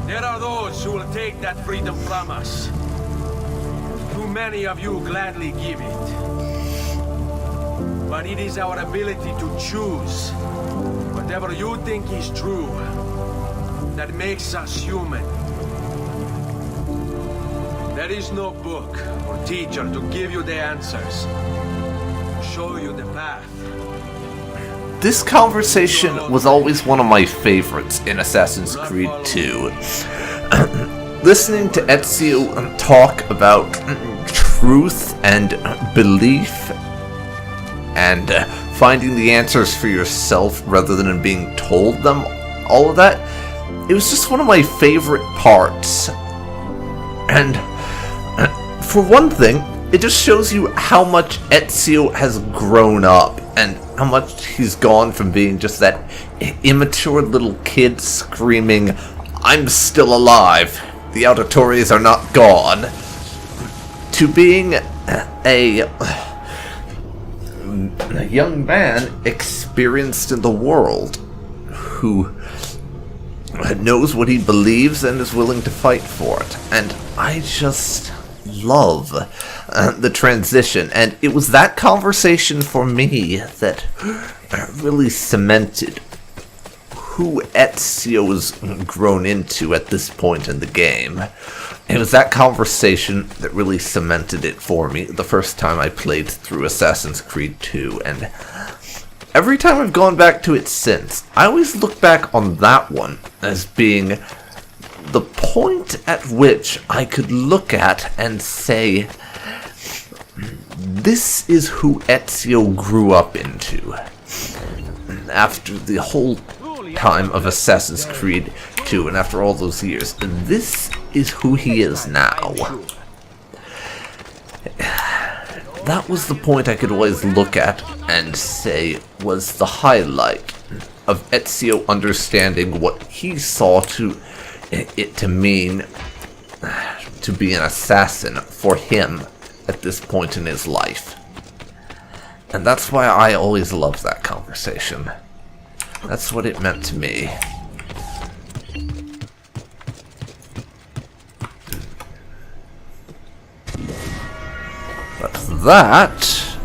Speaker 5: There are those who will take that freedom from us. Too many of you gladly give it. But it is our ability to choose whatever you think is true that makes us human. There is no book or teacher to give you the answers, to show you the path.
Speaker 1: This conversation was always one of my favorites in Assassin's Creed 2. Listening to Ezio talk about truth and belief and finding the answers for yourself rather than being told them, all of that, it was just one of my favorite parts. And for one thing, it just shows you how much Ezio has grown up and how much he's gone from being just that immature little kid screaming, "I'm still alive, the auditories are not gone," to being a young man experienced in the world who knows what he believes and is willing to fight for it. And I just love the transition, and it was that conversation for me that really cemented who Ezio's grown into at this point in the game. It was that conversation that really cemented it for me the first time I played through Assassin's Creed 2, and every time I've gone back to it since, I always look back on that one as being the point at which I could look at and say, this is who Ezio grew up into. After the whole time of Assassin's Creed 2 and after all those years, this is who he is now. That was the point I could always look at and say was the highlight of Ezio understanding what he saw it to mean to be an assassin for him at this point in his life. And that's why I always loved that conversation. That's what it meant to me. But that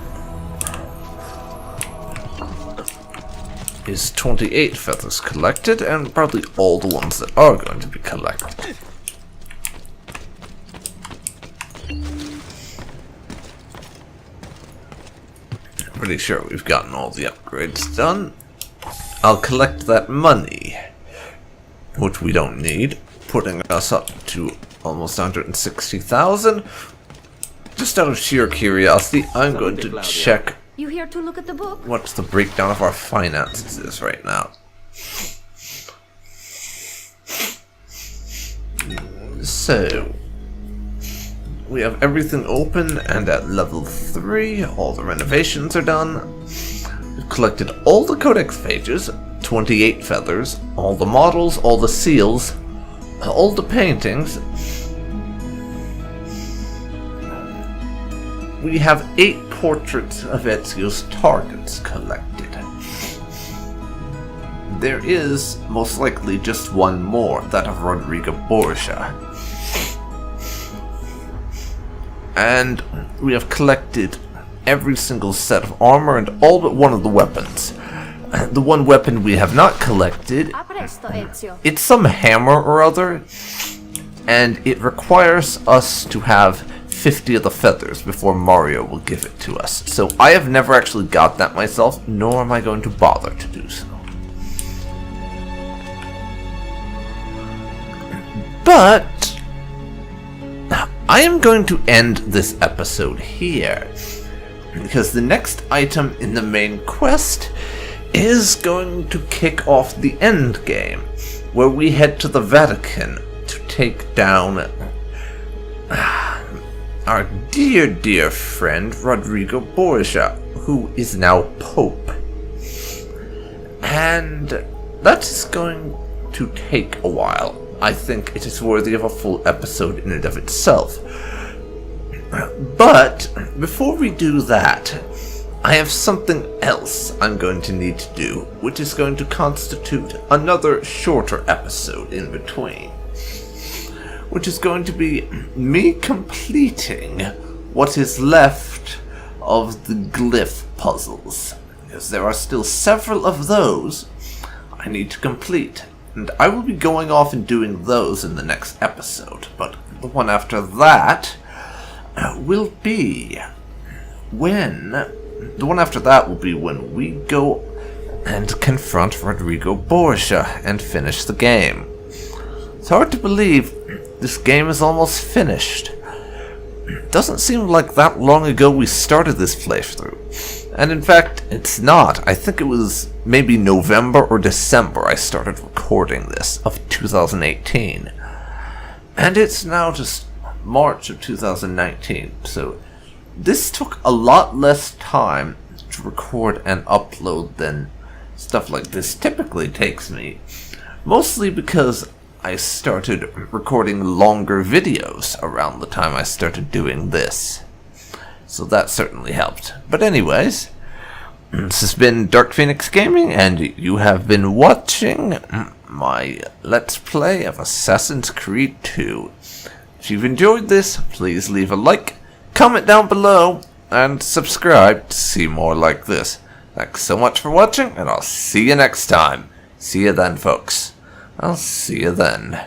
Speaker 1: is 28 feathers collected, and probably all the ones that are going to be collected. Pretty sure we've gotten all the upgrades done. I'll collect that money, which we don't need, putting us up to almost 160,000. Just out of sheer curiosity, I'm going to check
Speaker 9: You here to look at the book?
Speaker 1: what the breakdown of our finances is right now. So, we have everything open and at level 3, all the renovations are done. We've collected all the codex pages, 28 feathers, all the models, all the seals, all the paintings. We have 8 portraits of Ezio's targets collected. There is, most likely, just one more, that of Rodrigo Borgia. And we have collected every single set of armor and all but one of the weapons. The one weapon we have not collected,
Speaker 9: A presto, Ezio.
Speaker 1: it's some hammer or other, and it requires us to have 50 of the feathers before Mario will give it to us. So I have never actually got that myself, nor am I going to bother to do so. But I am going to end this episode here, because the next item in the main quest is going to kick off the end game, where we head to the Vatican to take down our dear friend Rodrigo Borgia, who is now Pope. And that is going to take a while. I think it is worthy of a full episode in and of itself. But before we do that, I have something else I'm going to need to do, which is going to constitute another shorter episode in between, which is going to be me completing what is left of the glyph puzzles, because there are still several of those I need to complete, and I will be going off and doing those in the next episode. But the one after that will be when we go and confront Rodrigo Borgia and finish the game. It's hard to believe this game is almost finished. Doesn't seem like that long ago we started this playthrough. And in fact, it's not. I think it was maybe November or December I started recording this of 2018. And it's now just March of 2019, so this took a lot less time to record and upload than stuff like this typically takes me. Mostly because I started recording longer videos around the time I started doing this. So that certainly helped. But anyways, this has been Dark Phoenix Gaming, and you have been watching my Let's Play of Assassin's Creed 2. If you've enjoyed this, please leave a like, comment down below, and subscribe to see more like this. Thanks so much for watching, and I'll see you next time. See you then, folks. I'll see you then.